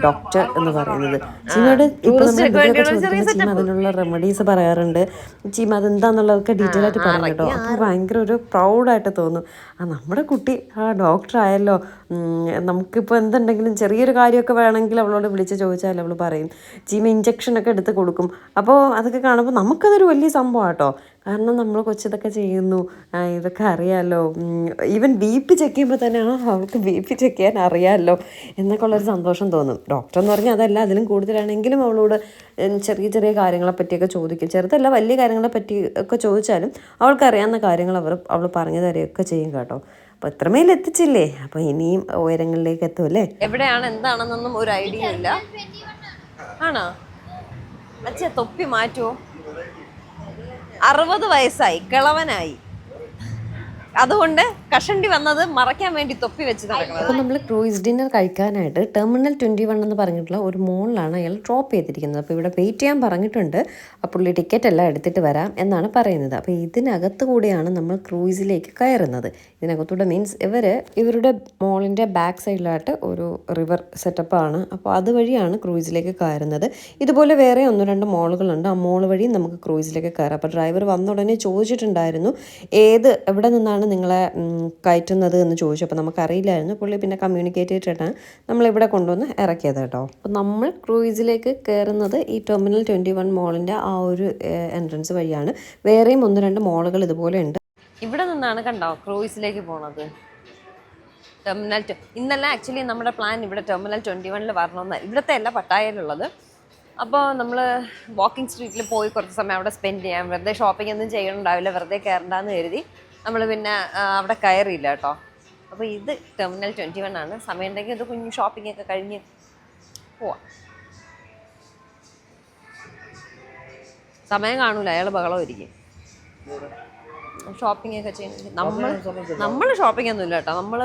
ഡോക്ടർ എന്ന് പറയുന്നത്. ചീമയുടെ ഇപ്പോൾ ചീമ അതിനുള്ള റെമഡീസ് പറയാറുണ്ട്. ചീമ അതെന്താന്നുള്ളതൊക്കെ ഡീറ്റെയിൽ ആയിട്ട് പറയും കേട്ടോ. അപ്പോൾ ഭയങ്കര ഒരു പ്രൗഡായിട്ട് തോന്നും, നമ്മുടെ കുട്ടി ഡോക്ടറായല്ലോ. നമുക്കിപ്പോൾ എന്തുണ്ടെങ്കിലും ചെറിയൊരു കാര്യമൊക്കെ വേണമെങ്കിൽ അവളോട് വിളിച്ച് ചോദിച്ചാൽ അവൾ പറയും. ചീമ ഇഞ്ചക്ഷനൊക്കെ എടുത്ത് കൊടുക്കും. അപ്പോൾ അതൊക്കെ കാണുമ്പോൾ നമുക്കതൊരു വലിയ സംഭവം കേട്ടോ. കാരണം നമ്മൾ കൊച്ചിതൊക്കെ ചെയ്യുന്നു, ഇതൊക്കെ അറിയാമല്ലോ. ഈവൻ BP ചെക്ക് ചെയ്യുമ്പോൾ തന്നെ അവൾക്ക് BP ചെക്ക് ചെയ്യാൻ അറിയാമല്ലോ എന്നൊക്കെ ഉള്ളൊരു സന്തോഷം തോന്നും. ഡോക്ടർ എന്ന് പറഞ്ഞാൽ അതല്ല, അതിലും കൂടുതലാണെങ്കിലും അവളോട് ചെറിയ ചെറിയ കാര്യങ്ങളെ പറ്റിയൊക്കെ ചോദിക്കും. ചെറുതല്ല വലിയ കാര്യങ്ങളെ പറ്റി ഒക്കെ ചോദിച്ചാലും അവൾക്കറിയാവുന്ന കാര്യങ്ങൾ അവൾ പറഞ്ഞു തരികയൊക്കെ ചെയ്യും കേട്ടോ. അപ്പോൾ ഇത്രമേൽ എത്തിച്ചില്ലേ, അപ്പോൾ ഇനിയും ഉയരങ്ങളിലേക്ക് എത്തുമല്ലേ. എവിടെയാണ് എന്താണെന്നൊന്നും ഒരു ഐഡിയ ഇല്ല. ആണോ അച്ഛ തൊപ്പി മാറ്റുമോ? 60 വയസ്സായി, കിളവനായി, അതുകൊണ്ട് കഷണ്ടി വന്നത് മറയ്ക്കാൻ വേണ്ടി തൊപ്പി വെച്ച് നടക്കുന്നത്. അപ്പോൾ നമ്മൾ ക്രൂയിസ് ഡിന്നർ കഴിക്കാനായിട്ട് ടെർമിനൽ 21 എന്ന് പറഞ്ഞിട്ടുള്ള ഒരു മോളിലാണ് അയാൾ ഡ്രോപ്പ് ചെയ്തിരിക്കുന്നത്. അപ്പോൾ ഇവിടെ വെയിറ്റ് ചെയ്യാൻ പറഞ്ഞിട്ടുണ്ട്. അപ്പോൾ പുള്ളി ടിക്കറ്റ് എല്ലാം എടുത്തിട്ട് വരാം എന്നാണ് പറയുന്നത്. അപ്പോൾ ഇതിനകത്ത് കൂടെയാണ് നമ്മൾ ക്രൂയിസിലേക്ക് കയറുന്നത്. ഇതിനകത്തൂടെ മീൻസ് ഇവരുടെ മോളിൻ്റെ ബാക്ക് സൈഡിലായിട്ട് ഒരു റിവർ സെറ്റപ്പാണ്. അപ്പോൾ അതുവഴിയാണ് ക്രൂയിസിലേക്ക് കയറുന്നത്. ഇതുപോലെ വേറെ 1-2 മോളുകളുണ്ട്. ആ മോൾ വഴി നമുക്ക് ക്രൂയിസിലേക്ക് കയറാം. അപ്പോൾ ഡ്രൈവർ വന്ന ഉടനെ ചോദിച്ചിട്ടുണ്ടായിരുന്നു എവിടെ നിന്നാണ് നിങ്ങളെ കയറ്റുന്നത് എന്ന് ചോദിച്ചു. അപ്പോൾ നമുക്കറിയില്ലായിരുന്നു. പുള്ളി പിന്നെ കമ്മ്യൂണിക്കേറ്റ് ചെയ്തിട്ടാണ് നമ്മളിവിടെ കൊണ്ടുവന്ന് ഇറക്കിയത് കേട്ടോ. അപ്പോൾ നമ്മൾ ക്രൂയിസിലേക്ക് കയറുന്നത് ഈ ടെർമിനൽ 21 മോളിൻ്റെ ആ ഒരു എൻട്രൻസ് വഴിയാണ്. വേറെയും 1-2 മോളുകൾ ഇതുപോലെ ഉണ്ട്. ഇവിടെ നിന്നാണ് കണ്ടോ ക്രൂയിസിലേക്ക് പോണത്. ഇന്നലെ ആക്ച്വലി നമ്മുടെ പ്ലാൻ ഇവിടെ ടെർമിനൽ 21 വരണമെന്ന്, ഇവിടുത്തെ അല്ല പട്ടായയിലുള്ളത്. അപ്പോൾ നമ്മൾ വാക്കിംഗ് സ്ട്രീറ്റിൽ പോയി കുറച്ച് സമയം അവിടെ സ്പെൻഡ് ചെയ്യാം, വെറുതെ ഷോപ്പിംഗ് ഒന്നും ചെയ്യണുണ്ടാവില്ല, വെറുതെ കയറണ്ടെന്ന് കരുതി നമ്മൾ പിന്നെ അവിടെ കയറിയില്ല കേട്ടോ. അപ്പോൾ ഇത് ടെർമിനൽ 21 ആണ്. സമയം ഉണ്ടെങ്കിൽ ഇത് കുഞ്ഞു ഷോപ്പിംഗ് ഒക്കെ കഴിഞ്ഞ് പോവാം. സമയം കാണൂല, അയാൾ ബഹളം ഇരിക്കും. ഷോപ്പിംഗ് ഒക്കെ ചെയ്യുന്നത് നമ്മൾ ഷോപ്പിംഗ് ഒന്നും ഇല്ല കേട്ടോ. നമ്മൾ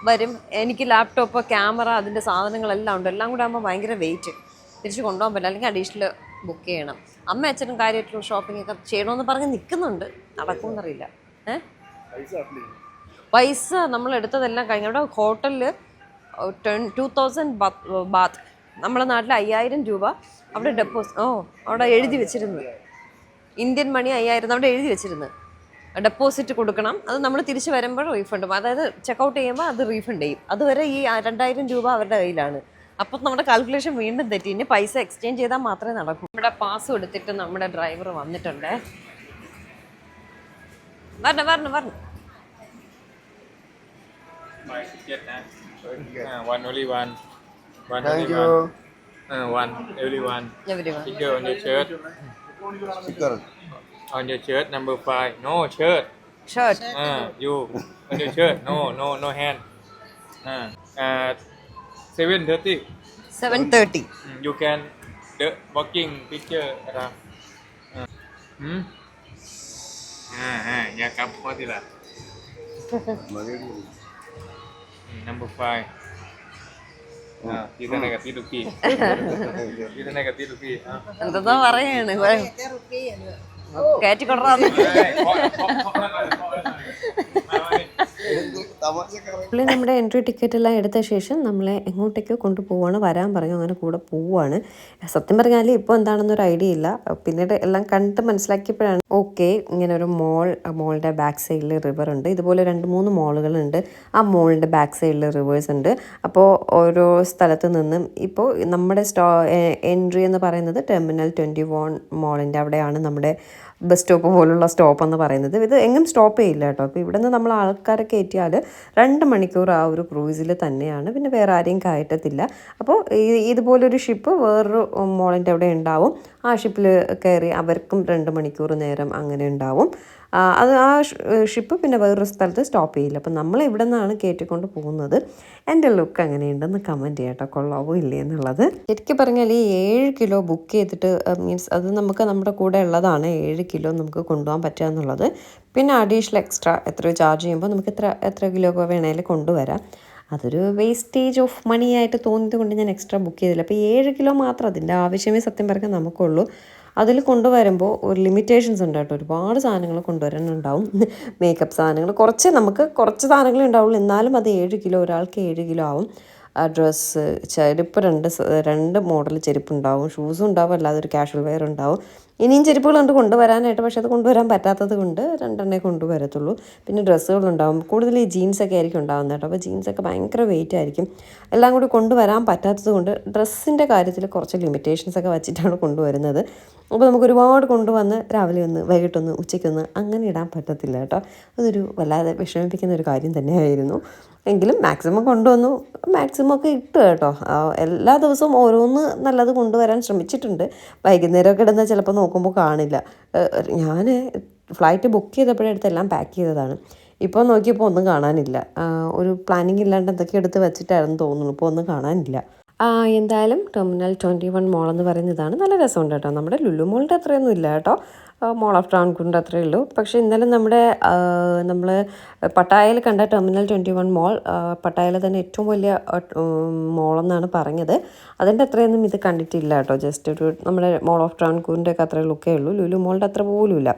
വരും, എനിക്ക് ലാപ്ടോപ്പ് ക്യാമറ അതിൻ്റെ സാധനങ്ങളെല്ലാം ഉണ്ട്. എല്ലാം കൂടെ ആകുമ്പോൾ ഭയങ്കര വെയിറ്റ്, തിരിച്ച് കൊണ്ടുപോകാൻ പറ്റില്ല, അല്ലെങ്കിൽ അഡീഷണൽ ബുക്ക് ചെയ്യണം. അമ്മ അച്ഛനും കാര്യമായിട്ടുള്ള ഷോപ്പിംഗ് ഒക്കെ ചെയ്യണമെന്ന് പറഞ്ഞ് നിൽക്കുന്നുണ്ട്, നടക്കുമെന്നറിയില്ല. പൈസ നമ്മൾ എടുത്തതെല്ലാം കഴിഞ്ഞു. അവിടെ ഹോട്ടലിൽ 2000 ബാത്ത്, നമ്മുടെ നാട്ടിൽ 5000 രൂപ അവിടെ അവിടെ എഴുതി വെച്ചിരുന്നു. ഇന്ത്യൻ മണി 5000 അവിടെ എഴുതി വെച്ചിരുന്നു. ഡെപ്പോസിറ്റ് കൊടുക്കണം, അത് നമ്മൾ തിരിച്ച് വരുമ്പോൾ റീഫണ്ട്, അതായത് ചെക്കൗട്ട് ചെയ്യുമ്പോൾ അത് റീഫണ്ട് ചെയ്യും. അതുവരെ ഈ 2000 രൂപ അവരുടെ കയ്യിലാണ്. അപ്പം നമ്മുടെ കാൽക്കുലേഷൻ വീണ്ടും തെറ്റി. ഇനി പൈസ എക്സ്ചേഞ്ച് ചെയ്താൽ മാത്രമേ നടക്കൂ. നമ്മുടെ പാസ് എടുത്തിട്ട് നമ്മുടെ ഡ്രൈവർ വന്നിട്ടുണ്ടേ. വരണം. On your shirt number 5. No shirt. Shirt. You on your shirt. No hand. 7:30. 7:30. You can the walking picture around. Hmm? Ya kapot lah. Number 5. Kita naik tidur ki. Kita naik tidur ki. എന്താ പറയാണ് കയറ്റിക്കൊണ്ടാന്ന്. പുള്ളി നമ്മുടെ entry ticket എല്ലാം എടുത്ത ശേഷം നമ്മളെ എങ്ങോട്ടേക്കോ കൊണ്ടുപോവാണ്, വരാൻ പറഞ്ഞു. അങ്ങനെ കൂടെ പോവാണ്. സത്യം പറഞ്ഞാൽ ഇപ്പോൾ എന്താണെന്നൊരു ഐഡിയ ഇല്ല. പിന്നീട് എല്ലാം കണ്ട് മനസ്സിലാക്കിയപ്പോഴാണ് ഓക്കെ ഇങ്ങനെ ഒരു മോളുടെ ബാക്ക് സൈഡിൽ റിവർ ഉണ്ട്. ഇതുപോലെ 2-3 മോളുകളുണ്ട്. ആ മോളിൻ്റെ ബാക്ക് സൈഡിൽ റിവേഴ്സ് ഉണ്ട്. അപ്പോൾ ഓരോ സ്ഥലത്ത് നിന്നും ഇപ്പോൾ നമ്മുടെ എൻട്രി എന്ന് പറയുന്നത് ടെർമിനൽ 21 മോളിൻ്റെ അവിടെയാണ് നമ്മുടെ ബസ് സ്റ്റോപ്പ് പോലുള്ള സ്റ്റോപ്പ് എന്ന് പറയുന്നത്. ഇത് എങ്ങും സ്റ്റോപ്പ് ചെയ്യില്ല കേട്ടോ. അപ്പോൾ ഇവിടെ നിന്ന് നമ്മൾ ആൾക്കാരെ കയറ്റിയാൽ 2 മണിക്കൂർ ആ ഒരു ക്രൂസിൽ തന്നെയാണ്. പിന്നെ വേറെ ആരെയും കയറ്റത്തില്ല. അപ്പോൾ ഇതുപോലൊരു ഷിപ്പ് വേറൊരു മോളിൻ്റെ അവിടെ ഉണ്ടാവും. ആ ഷിപ്പിൽ കയറി അവർക്കും 2 മണിക്കൂർ നേരം അങ്ങനെ ഉണ്ടാവും. അത് ആ ഷിപ്പ് പിന്നെ വേറൊരു സ്ഥലത്ത് സ്റ്റോപ്പ് ചെയ്യില്ല. അപ്പം നമ്മൾ ഇവിടെ നിന്നാണ് കയറ്റിക്കൊണ്ട് പോകുന്നത്. എൻ്റെ ലുക്ക് അങ്ങനെയുണ്ടെന്ന് കമൻറ്റ് ചെയ്യാം കേട്ടോ, കൊള്ളാവോ ഇല്ലേ എന്നുള്ളത്. ശരിക്കും പറഞ്ഞാൽ ഈ 7 കിലോ ബുക്ക് ചെയ്തിട്ട് മീൻസ് അത് നമുക്ക് നമ്മുടെ കൂടെ ഉള്ളതാണ്. 7 കിലോ നമുക്ക് കൊണ്ടുപോകാൻ പറ്റുക എന്നുള്ളത്. പിന്നെ അഡീഷണൽ എക്സ്ട്രാ എത്രയോ ചാർജ് ചെയ്യുമ്പോൾ നമുക്ക് എത്ര കിലോ ഒക്കെ വേണമെങ്കിലും കൊണ്ടുവരാം. അതൊരു വേസ്റ്റേജ് ഓഫ് മണി ആയിട്ട് തോന്നിയത് കൊണ്ട് ഞാൻ എക്സ്ട്രാ ബുക്ക് ചെയ്തില്ല. അപ്പോൾ 7 കിലോ മാത്രം അതിൻ്റെ ആവശ്യമേ സത്യം പറഞ്ഞാൽ നമുക്കുള്ളൂ. അതിൽ കൊണ്ടുവരുമ്പോൾ ഒരു ലിമിറ്റേഷൻസ് ഉണ്ട് കേട്ടോ. ഒരുപാട് സാധനങ്ങൾ കൊണ്ടുവരാനുണ്ടാവും. മേക്കപ്പ് സാധനങ്ങൾ നമുക്ക് കുറച്ച് സാധനങ്ങളേ ഉണ്ടാവുള്ളൂ. എന്നാലും അത് 7 കിലോ, ഒരാൾക്ക് 7 കിലോ ആവും. ഡ്രസ്സ്, ചെരുപ്പ്, 2 മോഡൽ ചെരുപ്പ് ഉണ്ടാവും, ഷൂസും ഉണ്ടാവും, അല്ലാതെ ഒരു കാഷ്വൽ വെയർ ഉണ്ടാവും. ഇനിയും ചെരുപ്പുകളുണ്ട് കൊണ്ടുവരാനായിട്ട്. പക്ഷെ അത് കൊണ്ടുവരാൻ പറ്റാത്തത് കൊണ്ട് 2 കൊണ്ടുവരത്തുള്ളൂ. പിന്നെ ഡ്രസ്സുകളുണ്ടാവും. കൂടുതൽ ഈ ജീൻസൊക്കെ ആയിരിക്കും ഉണ്ടാകുന്നത് കേട്ടോ. അപ്പോൾ ജീൻസൊക്കെ ഭയങ്കര വെയിറ്റ് ആയിരിക്കും. എല്ലാം കൂടി കൊണ്ടുവരാൻ പറ്റാത്തത് കൊണ്ട് ഡ്രസ്സിൻ്റെ കാര്യത്തിൽ കുറച്ച് ലിമിറ്റേഷൻസൊക്കെ വെച്ചിട്ടാണ് കൊണ്ടുവരുന്നത്. അപ്പോൾ നമുക്ക് ഒരുപാട് കൊണ്ടുവന്ന് രാവിലെ ഒന്ന്, വൈകിട്ടൊന്ന്, ഉച്ചയ്ക്കൊന്ന് അങ്ങനെ ഇടാൻ പറ്റത്തില്ല കേട്ടോ. അതൊരു വല്ലാതെ വിഷമിപ്പിക്കുന്ന ഒരു കാര്യം തന്നെയായിരുന്നു. എങ്കിലും മാക്സിമം കൊണ്ടുവന്നു, മാക്സിമം ഒക്കെ ഇട്ടു കേട്ടോ. എല്ലാ ദിവസവും ഓരോന്ന് നല്ലത് കൊണ്ടുവരാൻ ശ്രമിച്ചിട്ടുണ്ട്. വൈകുന്നേരമൊക്കെ ഇടുന്ന ചിലപ്പോൾ നോക്കുമ്പോൾ കാണില്ല. ഞാൻ ഫ്ലൈറ്റ് ബുക്ക് ചെയ്തപ്പോഴേ അടുത്തെല്ലാം പാക്ക് ചെയ്തതാണ്. ഇപ്പോൾ നോക്കിയപ്പോൾ ഒന്നും കാണാനില്ല. ഒരു പ്ലാനിങ് ഇല്ലാണ്ട് എന്തൊക്കെ എടുത്ത് വെച്ചിട്ടായിരുന്നു തോന്നുന്നു. ഇപ്പോൾ ഒന്നും കാണാനില്ല. എന്തായാലും ടെർമിനൽ 21 മോൾ എന്ന് പറയുന്നതാണ്. നല്ല രസമുണ്ട് കേട്ടോ. നമ്മുടെ ലുലു മോളിൻ്റെ അത്രയൊന്നും ഇല്ല കേട്ടോ. മോൾ ഓഫ് ട്രാൻകൂറിൻ്റെ അത്രയേ ഉള്ളൂ. പക്ഷേ ഇന്നലെ നമ്മൾ പട്ടായയിൽ കണ്ട ടെർമിനൽ 21 മോൾ പട്ടായയിൽ തന്നെ ഏറ്റവും വലിയ മോളെന്നാണ് പറഞ്ഞത്. അതിൻ്റെ അത്രയൊന്നും ഇത് കണ്ടിട്ടില്ല കേട്ടോ. ജസ്റ്റ് ഒരു നമ്മുടെ മോൾ ഓഫ് ട്രാൻകൂറിൻ്റെ ഒക്കെ അത്രയും ലുക്കേ ഉള്ളൂ. ലുലു മോളിൻ്റെ അത്ര പോലും ഇല്ല.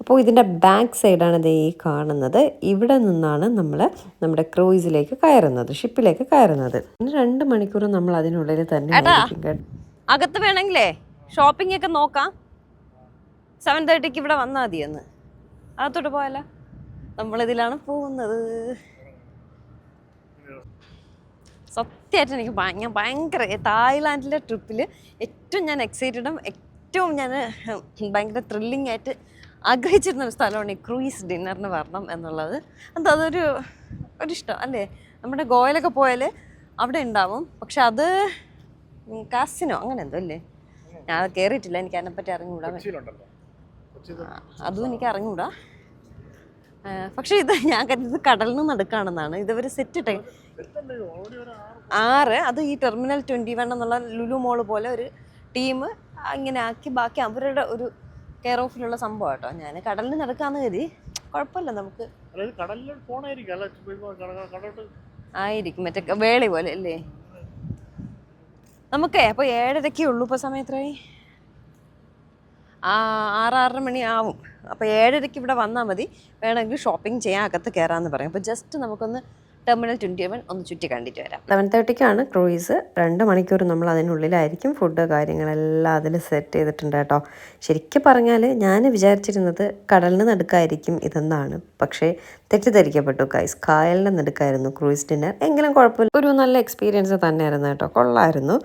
അപ്പോൾ ഇതിൻ്റെ ബാക്ക് സൈഡാണ് ഇത് ഈ കാണുന്നത്. ഇവിടെ നിന്നാണ് നമ്മൾ നമ്മുടെ ക്രൂയിസിലേക്ക് കയറുന്നത്, ഷിപ്പിലേക്ക് കയറുന്നത്. 2 മണിക്കൂർ നമ്മൾ അതിനുള്ളിൽ തന്നെ അകത്ത് വേണമെങ്കിലേ ഷോപ്പിംഗ് ഒക്കെ നോക്കാം. 7:30 ഇവിടെ വന്നാൽ മതിയെന്ന്. അകത്തോട്ട് പോയാലോ? നമ്മളിതിലാണ് പോകുന്നത്. സത്യമായിട്ട് എനിക്ക് ഭയങ്കര തായ്ലാൻഡിലെ ട്രിപ്പിൽ ഏറ്റവും ഞാൻ എക്സൈറ്റഡും ഏറ്റവും ഞാൻ ഭയങ്കര ത്രില്ലിംഗ് ആയിട്ട് ആഗ്രഹിച്ചിരുന്നൊരു സ്ഥലമാണ് ഈ ക്രൂയിസ് ഡിന്നറിന് വരണം എന്നുള്ളത്. അതൊരു ഇഷ്ടം അല്ലേ. നമ്മുടെ ഗോവയിലൊക്കെ പോയാൽ അവിടെ ഉണ്ടാവും. പക്ഷെ അത് കാസിനോ അങ്ങനെ എന്തോ അല്ലേ. ഞാൻ അത് കയറിയിട്ടില്ല, എനിക്ക് അതിനെപ്പറ്റി അറിഞ്ഞുകൂടാ. അതും എനിക്ക് അറിഞ്ഞുകൂടാ. പക്ഷെ ഇത് ഞാൻ കരുതുന്നത് കടലിന് നടുക്കാണെന്നാണ്. ഇതൊരു സെറ്റ് 6 അത് ഈ ടെർമിനൽ 21 എന്നുള്ള ലുലു മോള് പോലെ ഒരു ടീം ഇങ്ങനെ ആക്കി ബാക്കി അവരുടെ ഒരു കെയർ ഓഫിലുള്ള സംഭവം കേട്ടോ. ഞാൻ കടലിന് നടക്കാന്ന് കരുതി. കുഴപ്പമില്ല, നമുക്ക് ആയിരിക്കും മറ്റേ വേളി പോലെ അല്ലേ. നമുക്കേ അപ്പോൾ 7:30 ഉള്ളൂ. ഇപ്പോൾ സമയം എത്രയായി? 6-6:30 മണി ആവും. അപ്പോൾ 7:30 ഇവിടെ വന്നാൽ മതി. വേണമെങ്കിൽ ഷോപ്പിംഗ് ചെയ്യാൻ അകത്ത് കയറാമെന്ന് പറയും. അപ്പോൾ ജസ്റ്റ് നമുക്കൊന്ന് ടെർമിനൽ 21 ഒന്ന് ചുറ്റി കണ്ടിട്ട് വരാം. 7:30 ക്രൂയിസ്. 2 മണിക്കൂർ നമ്മൾ അതിനുള്ളിലായിരിക്കും. ഫുഡ് കാര്യങ്ങളെല്ലാം അതിൽ സെറ്റ് ചെയ്തിട്ടുണ്ട് കേട്ടോ. ശരിക്കും പറഞ്ഞാൽ ഞാൻ വിചാരിച്ചിരുന്നത് കടലിന് നടുക്കായിരിക്കും ഇതെന്നാണ്. പക്ഷേ തെറ്റിദ്ധരിക്കപ്പെട്ടു ഗൈസ്. കായലിൻ്റെ നടുക്കായിരുന്നു ക്രൂയിസ് ഡിന്നർ. എങ്കിലും കുഴപ്പമില്ല, ഒരു നല്ല എക്സ്പീരിയൻസ് തന്നെയായിരുന്നു കേട്ടോ. കൊള്ളായിരുന്നു.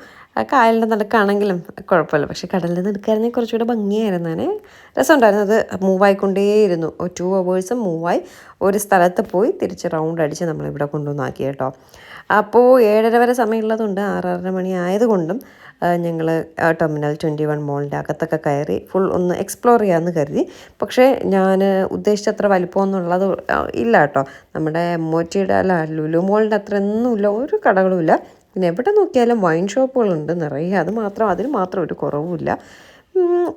കായലിൻ്റെ നടുക്കാണെങ്കിലും കുഴപ്പമില്ല. പക്ഷേ കടലിൻ്റെ നടുക്കായിരുന്നെങ്കിൽ കുറച്ചുകൂടെ ഭംഗിയായിരുന്നേ. രസമുണ്ടായിരുന്നു. അത് മൂവായിക്കൊണ്ടേയിരുന്നു. 2 hours മൂവായി ഒരു സ്ഥലത്ത് പോയി തിരിച്ച് റൗണ്ട് അടിച്ച് നമ്മളിവിടെ കൊണ്ടുവന്നാക്കി കേട്ടോ. അപ്പോൾ 7:30 വരെ സമയമുള്ളതുകൊണ്ട് 6-6:30 മണി ആയതുകൊണ്ടും ഞങ്ങൾ ടെർമിനൽ 21 മോളിൻ്റെ അകത്തൊക്കെ കയറി ഫുൾ ഒന്ന് എക്സ്പ്ലോർ ചെയ്യാമെന്ന് കരുതി. പക്ഷേ ഞാൻ ഉദ്ദേശിച്ചത്ര വലിപ്പമൊന്നുള്ളത് ഇല്ല കേട്ടോ. നമ്മുടെ മോറ്റിയുടെ അല്ല ലുലു മോളിൻ്റെ അത്ര ഒന്നുമില്ല, ഒരു കടകളുമില്ല. പിന്നെ എവിടെ നോക്കിയാലും വൈൻ ഷോപ്പുകളുണ്ട് നിറയെ. അതിന് മാത്രം ഒരു കുറവുമില്ല.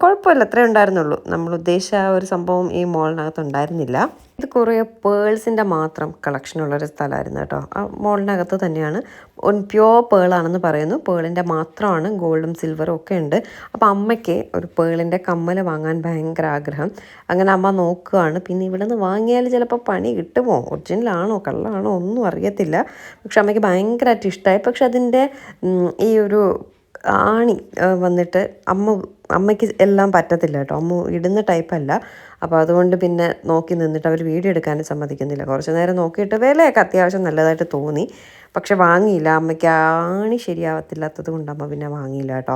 കുഴപ്പമില്ല, അത്രേ ഉണ്ടായിരുന്നുള്ളൂ. നമ്മൾ ഉദ്ദേശിച്ച ആ ഒരു സംഭവം ഈ മോളിനകത്ത് ഉണ്ടായിരുന്നില്ല. ഇത് കുറേ പേൾസിൻ്റെ മാത്രം കളക്ഷനുള്ളൊരു സ്ഥലമായിരുന്നു കേട്ടോ. ആ മോളിനകത്ത് തന്നെയാണ്. പ്യോർ പേളാണെന്ന് പറയുന്നു. പേളിൻ്റെ മാത്രമാണ്, ഗോൾഡും സിൽവറും ഒക്കെ ഉണ്ട്. അപ്പോൾ അമ്മയ്ക്ക് ഒരു പേളിൻ്റെ കമ്മൽ വാങ്ങാൻ ഭയങ്കര ആഗ്രഹം. അങ്ങനെ അമ്മ നോക്കുകയാണ്. പിന്നെ ഇവിടെ നിന്ന് വാങ്ങിയാൽ ചിലപ്പോൾ പണി കിട്ടുമോ, ഒറിജിനലാണോ കള്ളാണോ ഒന്നും അറിയത്തില്ല. പക്ഷെ അമ്മയ്ക്ക് ഭയങ്കരമായിട്ട് ഇഷ്ടമായി. പക്ഷെ അതിൻ്റെ ഈ ഒരു ആണി വന്നിട്ട് അമ്മയ്ക്ക് എല്ലാം പറ്റത്തില്ല കേട്ടോ. അമ്മ ഇടുന്ന ടൈപ്പല്ല. അപ്പോൾ അതുകൊണ്ട് പിന്നെ നോക്കി നിന്നിട്ട് അവർ വീഡിയോ എടുക്കാനും സമ്മതിക്കുന്നില്ല. കുറച്ച് നേരം നോക്കിയിട്ട് വിലയൊക്കെ അത്യാവശ്യം നല്ലതായിട്ട് തോന്നി. പക്ഷെ വാങ്ങിയില്ല. അമ്മയ്ക്ക് ആണി ശരിയാവത്തില്ലാത്തത് കൊണ്ട് അമ്മ പിന്നെ വാങ്ങിയില്ല കേട്ടോ.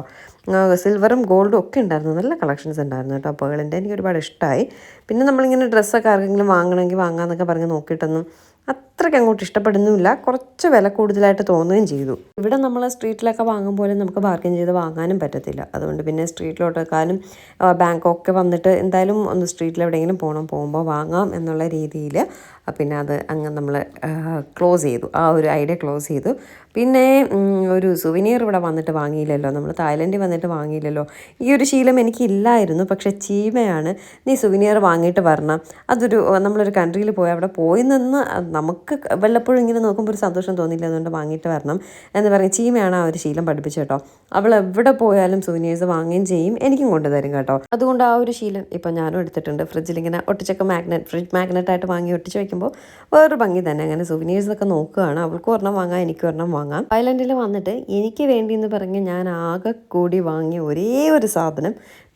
സിൽവറും ഗോൾഡും ഒക്കെ ഉണ്ടായിരുന്നു, നല്ല കളക്ഷൻസ് ഉണ്ടായിരുന്നു കേട്ടോ. പേളിൻ്റെ എനിക്ക് ഒരുപാട് ഇഷ്ടമായി. പിന്നെ നമ്മളിങ്ങനെ ഡ്രസ്സൊക്കെ ആർക്കെങ്കിലും വാങ്ങണമെങ്കിൽ വാങ്ങാമെന്നൊക്കെ പറഞ്ഞ് നോക്കിയിട്ടൊന്നും അത്രയ്ക്ക് അങ്ങോട്ട് ഇഷ്ടപ്പെടുന്നുമില്ല. കുറച്ച് വില കൂടുതലായിട്ട് തോന്നുകയും ചെയ്തു. ഇവിടെ നമ്മൾ സ്ട്രീറ്റിലൊക്കെ വാങ്ങുമ്പോൾ നമുക്ക് ബാർഗൈൻ ചെയ്ത് വാങ്ങാനും പറ്റത്തില്ല. അതുകൊണ്ട് പിന്നെ സ്ട്രീറ്റിലോട്ടേക്കാളും ബാങ്കോക്ക് വന്നിട്ട് എന്തായാലും ഒന്ന് സ്ട്രീറ്റിൽ എവിടെയെങ്കിലും പോകുമ്പോൾ വാങ്ങാം എന്നുള്ള രീതിയിൽ പിന്നെ അത് അങ്ങ് നമ്മൾ ക്ലോസ് ചെയ്തു. ആ ഒരു ഐഡിയ ക്ലോസ് ചെയ്തു. പിന്നെ ഒരു സുവനീർ ഇവിടെ വന്നിട്ട് വാങ്ങിയില്ലല്ലോ, നമ്മൾ തായ്ലൻഡിൽ വന്നിട്ട് വാങ്ങിയില്ലല്ലോ. ഈ ഒരു ശീലം എനിക്കില്ലായിരുന്നു. പക്ഷേ ചീമയാണ്, നീ സുവനീർ വാങ്ങിയിട്ട് വരണം, അതൊരു നമ്മളൊരു കൺട്രിയിൽ പോയി അവിടെ പോയി നിന്ന് നമുക്ക് വല്ലപ്പോഴും ഇങ്ങനെ നോക്കുമ്പോൾ ഒരു സന്തോഷം തോന്നില്ല, അതുകൊണ്ട് വാങ്ങിയിട്ട് വരണം എന്ന് പറഞ്ഞ് ചീമയാണ് ആ ഒരു ശീലം പഠിപ്പിച്ചു കേട്ടോ. അവൾ എവിടെ പോയാലും സുവനീഴ്സ് വാങ്ങുകയും ചെയ്യും, എനിക്കും കൊണ്ടുതരും കേട്ടോ. അതുകൊണ്ട് ആ ഒരു ശീലം ഇപ്പം ഞാനും എടുത്തിട്ടുണ്ട്. ഫ്രിഡ്ജിലിങ്ങനെ ഒട്ടിച്ചൊക്കെ ഫ്രിഡ്ജ് മാഗ്നറ്റായിട്ട് വാങ്ങി ഒട്ടിച്ച് വയ്ക്കുമ്പോൾ വേറൊരു ഭംഗി തന്നെ. അങ്ങനെ സുവനീഴ്സൊക്കെ നോക്കുകയാണ്. അവൾക്ക് ഒരെണ്ണം വാങ്ങാം, എനിക്ക് ഒരെണ്ണം വാങ്ങാം. തായ്ലൻഡിൽ വന്നിട്ട് എനിക്ക് വേണ്ടി എന്ന് പറഞ്ഞ് ഞാൻ ആകെ കൂടി വാങ്ങിയ ഒരേ ഒരു സാധനം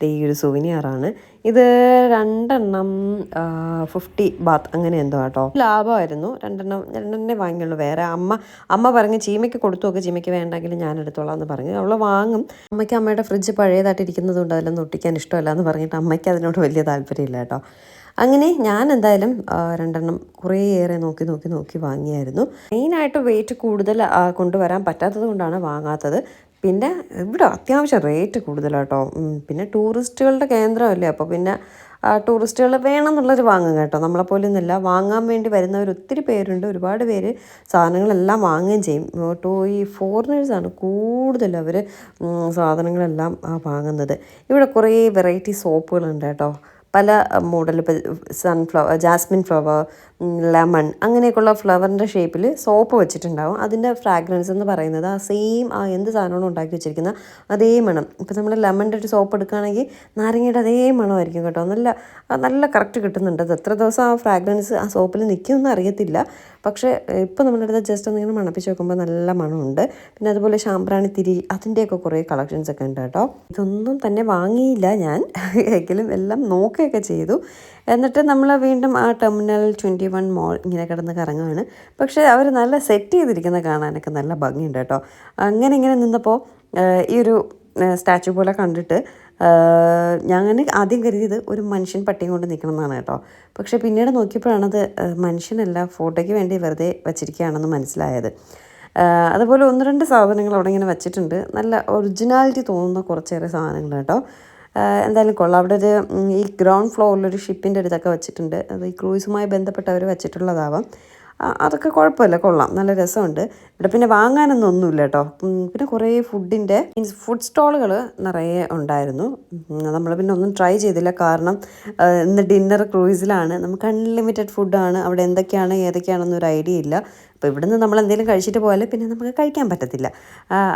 ഈ ഒരു സുവനിയറാണ്. ഇത് 2 50 ബാത്ത് അങ്ങനെ എന്തോ കേട്ടോ. ലാഭമായിരുന്നു. രണ്ടെണ്ണേ വാങ്ങിയുള്ളൂ. വേറെ അമ്മ പറഞ്ഞ് ചീമയ്ക്ക് കൊടുത്തു നോക്കുക, ചീമയ്ക്ക് വേണ്ടെങ്കിൽ ഞാൻ എടുത്തോളാം എന്ന് പറഞ്ഞു. അവൾ വാങ്ങും. അമ്മയ്ക്ക് അമ്മയുടെ ഫ്രിഡ്ജ് പഴയതായിട്ട് ഇരിക്കുന്നതുകൊണ്ട് അതിലൊന്നും ഒട്ടിക്കാൻ ഇഷ്ടമല്ല എന്ന് പറഞ്ഞിട്ട് അമ്മയ്ക്ക് അതിനോട് വലിയ താല്പര്യമില്ല കേട്ടോ. അങ്ങനെ ഞാൻ എന്തായാലും 2 കുറേയേറെ നോക്കി വാങ്ങിയായിരുന്നു. മെയിനായിട്ട് വെയിറ്റ് കൂടുതൽ കൊണ്ടുവരാൻ പറ്റാത്തത് കൊണ്ടാണ് വാങ്ങാത്തത്. പിന്നെ ഇവിടെ അത്യാവശ്യം റേറ്റ് കൂടുതലാട്ടോ. പിന്നെ ടൂറിസ്റ്റുകളുടെ കേന്ദ്രമല്ലേ, അപ്പോൾ പിന്നെ ടൂറിസ്റ്റുകൾ വേണമെന്നുള്ളൊരു വാങ്ങും കേട്ടോ. നമ്മളെപ്പോലൊന്നുമില്ല, വാങ്ങാൻ വേണ്ടി വരുന്നവർ ഒത്തിരി പേരുണ്ട്. ഒരുപാട് പേര് സാധനങ്ങളെല്ലാം വാങ്ങുകയും ചെയ്യും. ഈ ഫോറിനേഴ്സാണ് കൂടുതൽ അവർ സാധനങ്ങളെല്ലാം വാങ്ങുന്നത്. ഇവിടെ കുറേ വെറൈറ്റി സോപ്പുകളുണ്ട് കേട്ടോ. പല മോഡൽ, ഇപ്പോൾ ജാസ്മിൻ ഫ്ലവർ, ലെമൺ അങ്ങനെയൊക്കെയുള്ള ഫ്ലവറിൻ്റെ ഷേപ്പിൽ സോപ്പ് വെച്ചിട്ടുണ്ടാവും. അതിൻ്റെ ഫ്രാഗ്രൻസ് എന്ന് പറയുന്നത് ആ സെയിം എന്ത് സാധനമാണ് ഉണ്ടാക്കി വെച്ചിരിക്കുന്ന അതേ മണം. ഇപ്പോൾ നമ്മൾ ലെമണിൻ്റെ ഒരു സോപ്പ് എടുക്കുകയാണെങ്കിൽ നാരങ്ങയുടെ അതേ മണമായിരിക്കും കേട്ടോ. നല്ല കറക്റ്റ് കിട്ടുന്നുണ്ട്. അത് എത്ര ദിവസം ആ ഫ്രാഗ്രൻസ് ആ സോപ്പിൽ നിൽക്കുമെന്ന് അറിയത്തില്ല. പക്ഷേ ഇപ്പോൾ നമ്മളെടുത്ത് ജസ്റ്റ് ഒന്നിങ്ങനെ മണപ്പിച്ച് വെക്കുമ്പോൾ നല്ല മണമുണ്ട്. പിന്നെ അതുപോലെ ശാമ്പ്രാണിത്തിരി, അതിൻ്റെയൊക്കെ കുറേ കളക്ഷൻസ് ഒക്കെ ഉണ്ട് കേട്ടോ. ഇതൊന്നും തന്നെ വാങ്ങിയില്ല ഞാൻ, എങ്കിലും എല്ലാം നോക്കുകയൊക്കെ ചെയ്തു. എന്നിട്ട് നമ്മൾ വീണ്ടും ആ ടെർമിനൽ 21 മോൾ ഇങ്ങനെ കിടന്ന് കറങ്ങുകയാണ്. പക്ഷേ അവർ നല്ല സെറ്റ് ചെയ്തിരിക്കുന്ന കാണാനൊക്കെ നല്ല ഭംഗിയുണ്ട് കേട്ടോ. ഇങ്ങനെ നിന്നപ്പോൾ ഈ ഒരു സ്റ്റാച്ചു പോലെ കണ്ടിട്ട് ഞാൻ ആദ്യം കരുതിയത് ഒരു മനുഷ്യൻ പട്ടിയും കൊണ്ട് നിൽക്കണം എന്നാണ് കേട്ടോ. പക്ഷേ പിന്നീട് നോക്കിയപ്പോഴാണത് മനുഷ്യനല്ല, ഫോട്ടോയ്ക്ക് വേണ്ടി വെറുതെ വച്ചിരിക്കുകയാണെന്ന് മനസ്സിലായത്. അതുപോലെ 1-2 സാധനങ്ങൾ അവിടെ ഇങ്ങനെ വച്ചിട്ടുണ്ട്. നല്ല ഒറിജിനാലിറ്റി തോന്നുന്ന കുറച്ചേറെ സാധനങ്ങൾ കേട്ടോ. എന്തായാലും കൊള്ളാം. അവിടെ ഒരു ഈ ഗ്രൗണ്ട് ഫ്ലോറിലൊരു ഷിപ്പിൻ്റെ ഒരു ഇതൊക്കെ വെച്ചിട്ടുണ്ട്. അത് ഈ ക്രൂയിസുമായി ബന്ധപ്പെട്ടവർ വെച്ചിട്ടുള്ളതാവാം. അതൊക്കെ കുഴപ്പമില്ല, കൊള്ളാം, നല്ല രസമുണ്ട്. ഇവിടെ പിന്നെ വാങ്ങാനൊന്നുമില്ല കേട്ടോ. പിന്നെ കുറേ ഫുഡ് സ്റ്റോളുകൾ നിറയെ ഉണ്ടായിരുന്നു. നമ്മൾ പിന്നെ ഒന്നും ട്രൈ ചെയ്തില്ല, കാരണം ഇന്ന് ഡിന്നർ ക്രൂയിസിലാണ്. നമുക്ക് അൺലിമിറ്റഡ് ഫുഡാണ്. അവിടെ എന്തൊക്കെയാണ് ഏതൊക്കെയാണെന്നൊരു ഐഡിയ ഇല്ല. അപ്പോൾ ഇവിടുന്ന് നമ്മൾ എന്തെങ്കിലും കഴിച്ചിട്ട് പോയാൽ പിന്നെ നമുക്ക് കഴിക്കാൻ പറ്റത്തില്ല.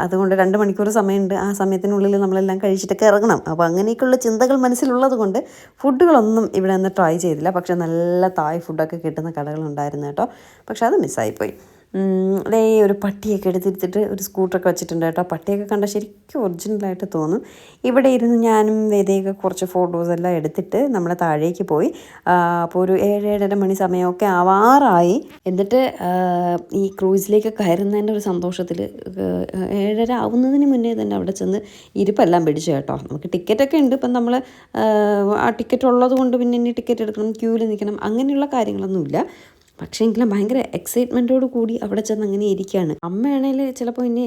അതുകൊണ്ട് 2 മണിക്കൂർ സമയമുണ്ട്. ആ സമയത്തിനുള്ളിൽ നമ്മളെല്ലാം കഴിച്ചിട്ടൊക്കെ ഇറങ്ങണം. അപ്പോൾ അങ്ങനെയൊക്കെയുള്ള ചിന്തകൾ മനസ്സിലുള്ളത് കൊണ്ട് ഫുഡുകളൊന്നും ഇവിടെ നിന്ന് ട്രൈ ചെയ്തില്ല. പക്ഷേ നല്ല തായ് ഫുഡൊക്കെ കിട്ടുന്ന കടകളുണ്ടായിരുന്നു കേട്ടോ. പക്ഷെ അത് മിസ്സായിപ്പോയി. അതേ ഒരു പട്ടിയൊക്കെ എടുത്തിട്ട് ഒരു സ്കൂട്ടറൊക്കെ വെച്ചിട്ടുണ്ട് കേട്ടോ. പട്ടിയൊക്കെ കണ്ടാൽ ശരിക്കും ഒറിജിനലായിട്ട് തോന്നും. ഇവിടെ ഇരുന്ന് ഞാനും വേദയൊക്കെ കുറച്ച് ഫോട്ടോസെല്ലാം എടുത്തിട്ട് നമ്മൾ താഴേക്ക് പോയി. അപ്പോൾ ഒരു 7-7:30 മണി സമയമൊക്കെ ആവാറായി. എന്നിട്ട് ഈ ക്രൂസിലേക്ക് കയറുന്നതിൻ്റെ ഒരു സന്തോഷത്തിൽ 7:30 ആവുന്നതിന് മുന്നേ തന്നെ അവിടെ ചെന്ന് ഇരിപ്പെല്ലാം പിടിച്ചു കേട്ടോ. നമുക്ക് ടിക്കറ്റൊക്കെ ഉണ്ട്. ഇപ്പം നമ്മൾ ആ ടിക്കറ്റ് ഉള്ളത് കൊണ്ട് പിന്നെ ഇനി ടിക്കറ്റ് എടുക്കണം, ക്യൂവിൽ നിൽക്കണം, അങ്ങനെയുള്ള കാര്യങ്ങളൊന്നുമില്ല. പക്ഷേ എങ്കിലും ഭയങ്കര എക്സൈറ്റ്മെൻറ്റോട് കൂടി അവിടെ ചെന്ന് അങ്ങനെ ഇരിക്കുകയാണ്. അമ്മയാണെങ്കിൽ ചിലപ്പോൾ ഇനി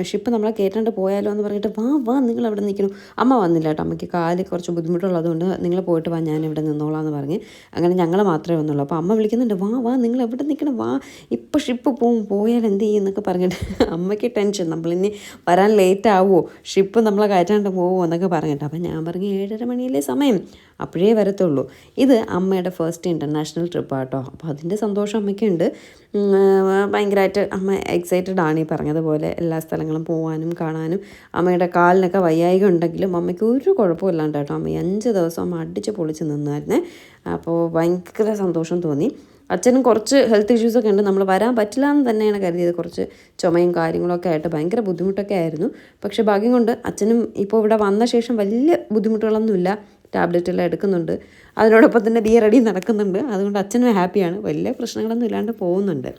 ഷിപ്പ് നമ്മളെ കയറ്റാണ്ട് പോയാലോ എന്ന് പറഞ്ഞിട്ട് വാ നിങ്ങൾ അവിടെ നിൽക്കണം. അമ്മ വന്നില്ല കേട്ടോ, അമ്മയ്ക്ക് കാല് കുറച്ച് ബുദ്ധിമുട്ടുള്ളതുകൊണ്ട് നിങ്ങൾ പോയിട്ട് വാ, ഞാൻ ഇവിടെ നിന്നോളാം എന്ന് പറഞ്ഞ് അങ്ങനെ ഞങ്ങൾ മാത്രമേ വന്നുള്ളൂ. അപ്പോൾ അമ്മ വിളിക്കുന്നുണ്ട്, വാ നിങ്ങൾ എവിടെ നിൽക്കണം, വാ ഇപ്പോൾ ഷിപ്പ് പോയാൽ എന്ത് ചെയ്യും എന്നൊക്കെ പറഞ്ഞിട്ട് അമ്മയ്ക്ക് ടെൻഷൻ, നമ്മളിനി വരാൻ ലേറ്റ് ആവുമോ, ഷിപ്പ് നമ്മളെ കയറ്റാണ്ട് പോവുമോ എന്നൊക്കെ പറഞ്ഞിട്ട്. അപ്പം ഞാൻ പറഞ്ഞു 7:30 മണിയിലെ സമയം, അപ്പോഴേ വരത്തുള്ളൂ. ഇത് അമ്മയുടെ ഫസ്റ്റ് ഇൻ്റർനാഷണൽ ട്രിപ്പാട്ടോ. അപ്പോൾ അതിൻ്റെ സന്തോഷം അമ്മയ്ക്കുണ്ട്. ഭയങ്കരമായിട്ട് അമ്മ എക്സൈറ്റഡ് ആണ് ഈ പറഞ്ഞതുപോലെ എല്ലാ സ്ഥലങ്ങളും പോകാനും കാണാനും. അമ്മയുടെ കാലിനൊക്കെ വയ്യായിക ഉണ്ടെങ്കിലും അമ്മയ്ക്ക് ഒരു കുഴപ്പമില്ലാണ്ട് കേട്ടോ. അമ്മ 5 ദിവസം അമ്മ അടിച്ച് പൊളിച്ച് നിന്നായിരുന്നേ. അപ്പോൾ ഭയങ്കര സന്തോഷം തോന്നി. അച്ഛനും കുറച്ച് ഹെൽത്ത് ഇഷ്യൂസൊക്കെ ഉണ്ട്, നമ്മൾ വരാൻ പറ്റില്ല എന്ന് തന്നെയാണ് കരുതിയത്. കുറച്ച് ചുമയും കാര്യങ്ങളൊക്കെ ആയിട്ട് ഭയങ്കര ബുദ്ധിമുട്ടൊക്കെ ആയിരുന്നു. പക്ഷേ ഭാഗ്യം കൊണ്ട് അച്ഛനും ഇപ്പോൾ ഇവിടെ വന്ന ശേഷം വലിയ ബുദ്ധിമുട്ടുകളൊന്നുമില്ല. ടാബ്ലറ്റെല്ലാം എടുക്കുന്നുണ്ട്, അതിനോടൊപ്പം തന്നെ ബി റെഡി നടക്കുന്നുണ്ട്. അതുകൊണ്ട് അച്ഛനും ഹാപ്പിയാണ്, വലിയ പ്രശ്നങ്ങളൊന്നും ഇല്ലാണ്ട് പോകുന്നുണ്ട്.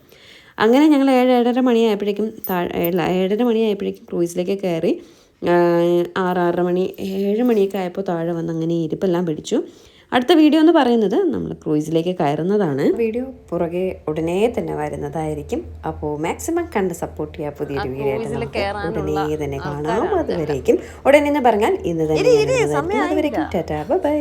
അങ്ങനെ ഞങ്ങൾ 7:30 മണിയായപ്പോഴേക്കും 7:30 മണിയായപ്പോഴേക്കും ക്രൂയിസിലേക്ക് കയറി. 6 മണി 7 മണിയൊക്കെ ആയപ്പോൾ താഴെ വന്ന് അങ്ങനെ ഇരിപ്പെല്ലാം പിടിച്ചു. അടുത്ത വീഡിയോ എന്ന് പറയുന്നത് നമ്മൾ ക്രൂയിസിലേക്ക് കയറുന്നതാണ്. വീഡിയോ പുറകെ ഉടനെ തന്നെ വരുന്നതായിരിക്കും. അപ്പോൾ മാക്സിമം കണ്ട് സപ്പോർട്ട് ചെയ്യുക. പുതിയൊരു വീഡിയോ ആയിട്ട് ഉടനെ തന്നെ കാണാം. അതുവരേക്കും ഉടനെ എന്ന് പറഞ്ഞാൽ ഇന്ന് തന്നെ. അതുവരേക്കും ടാറ്റാ ബൈ.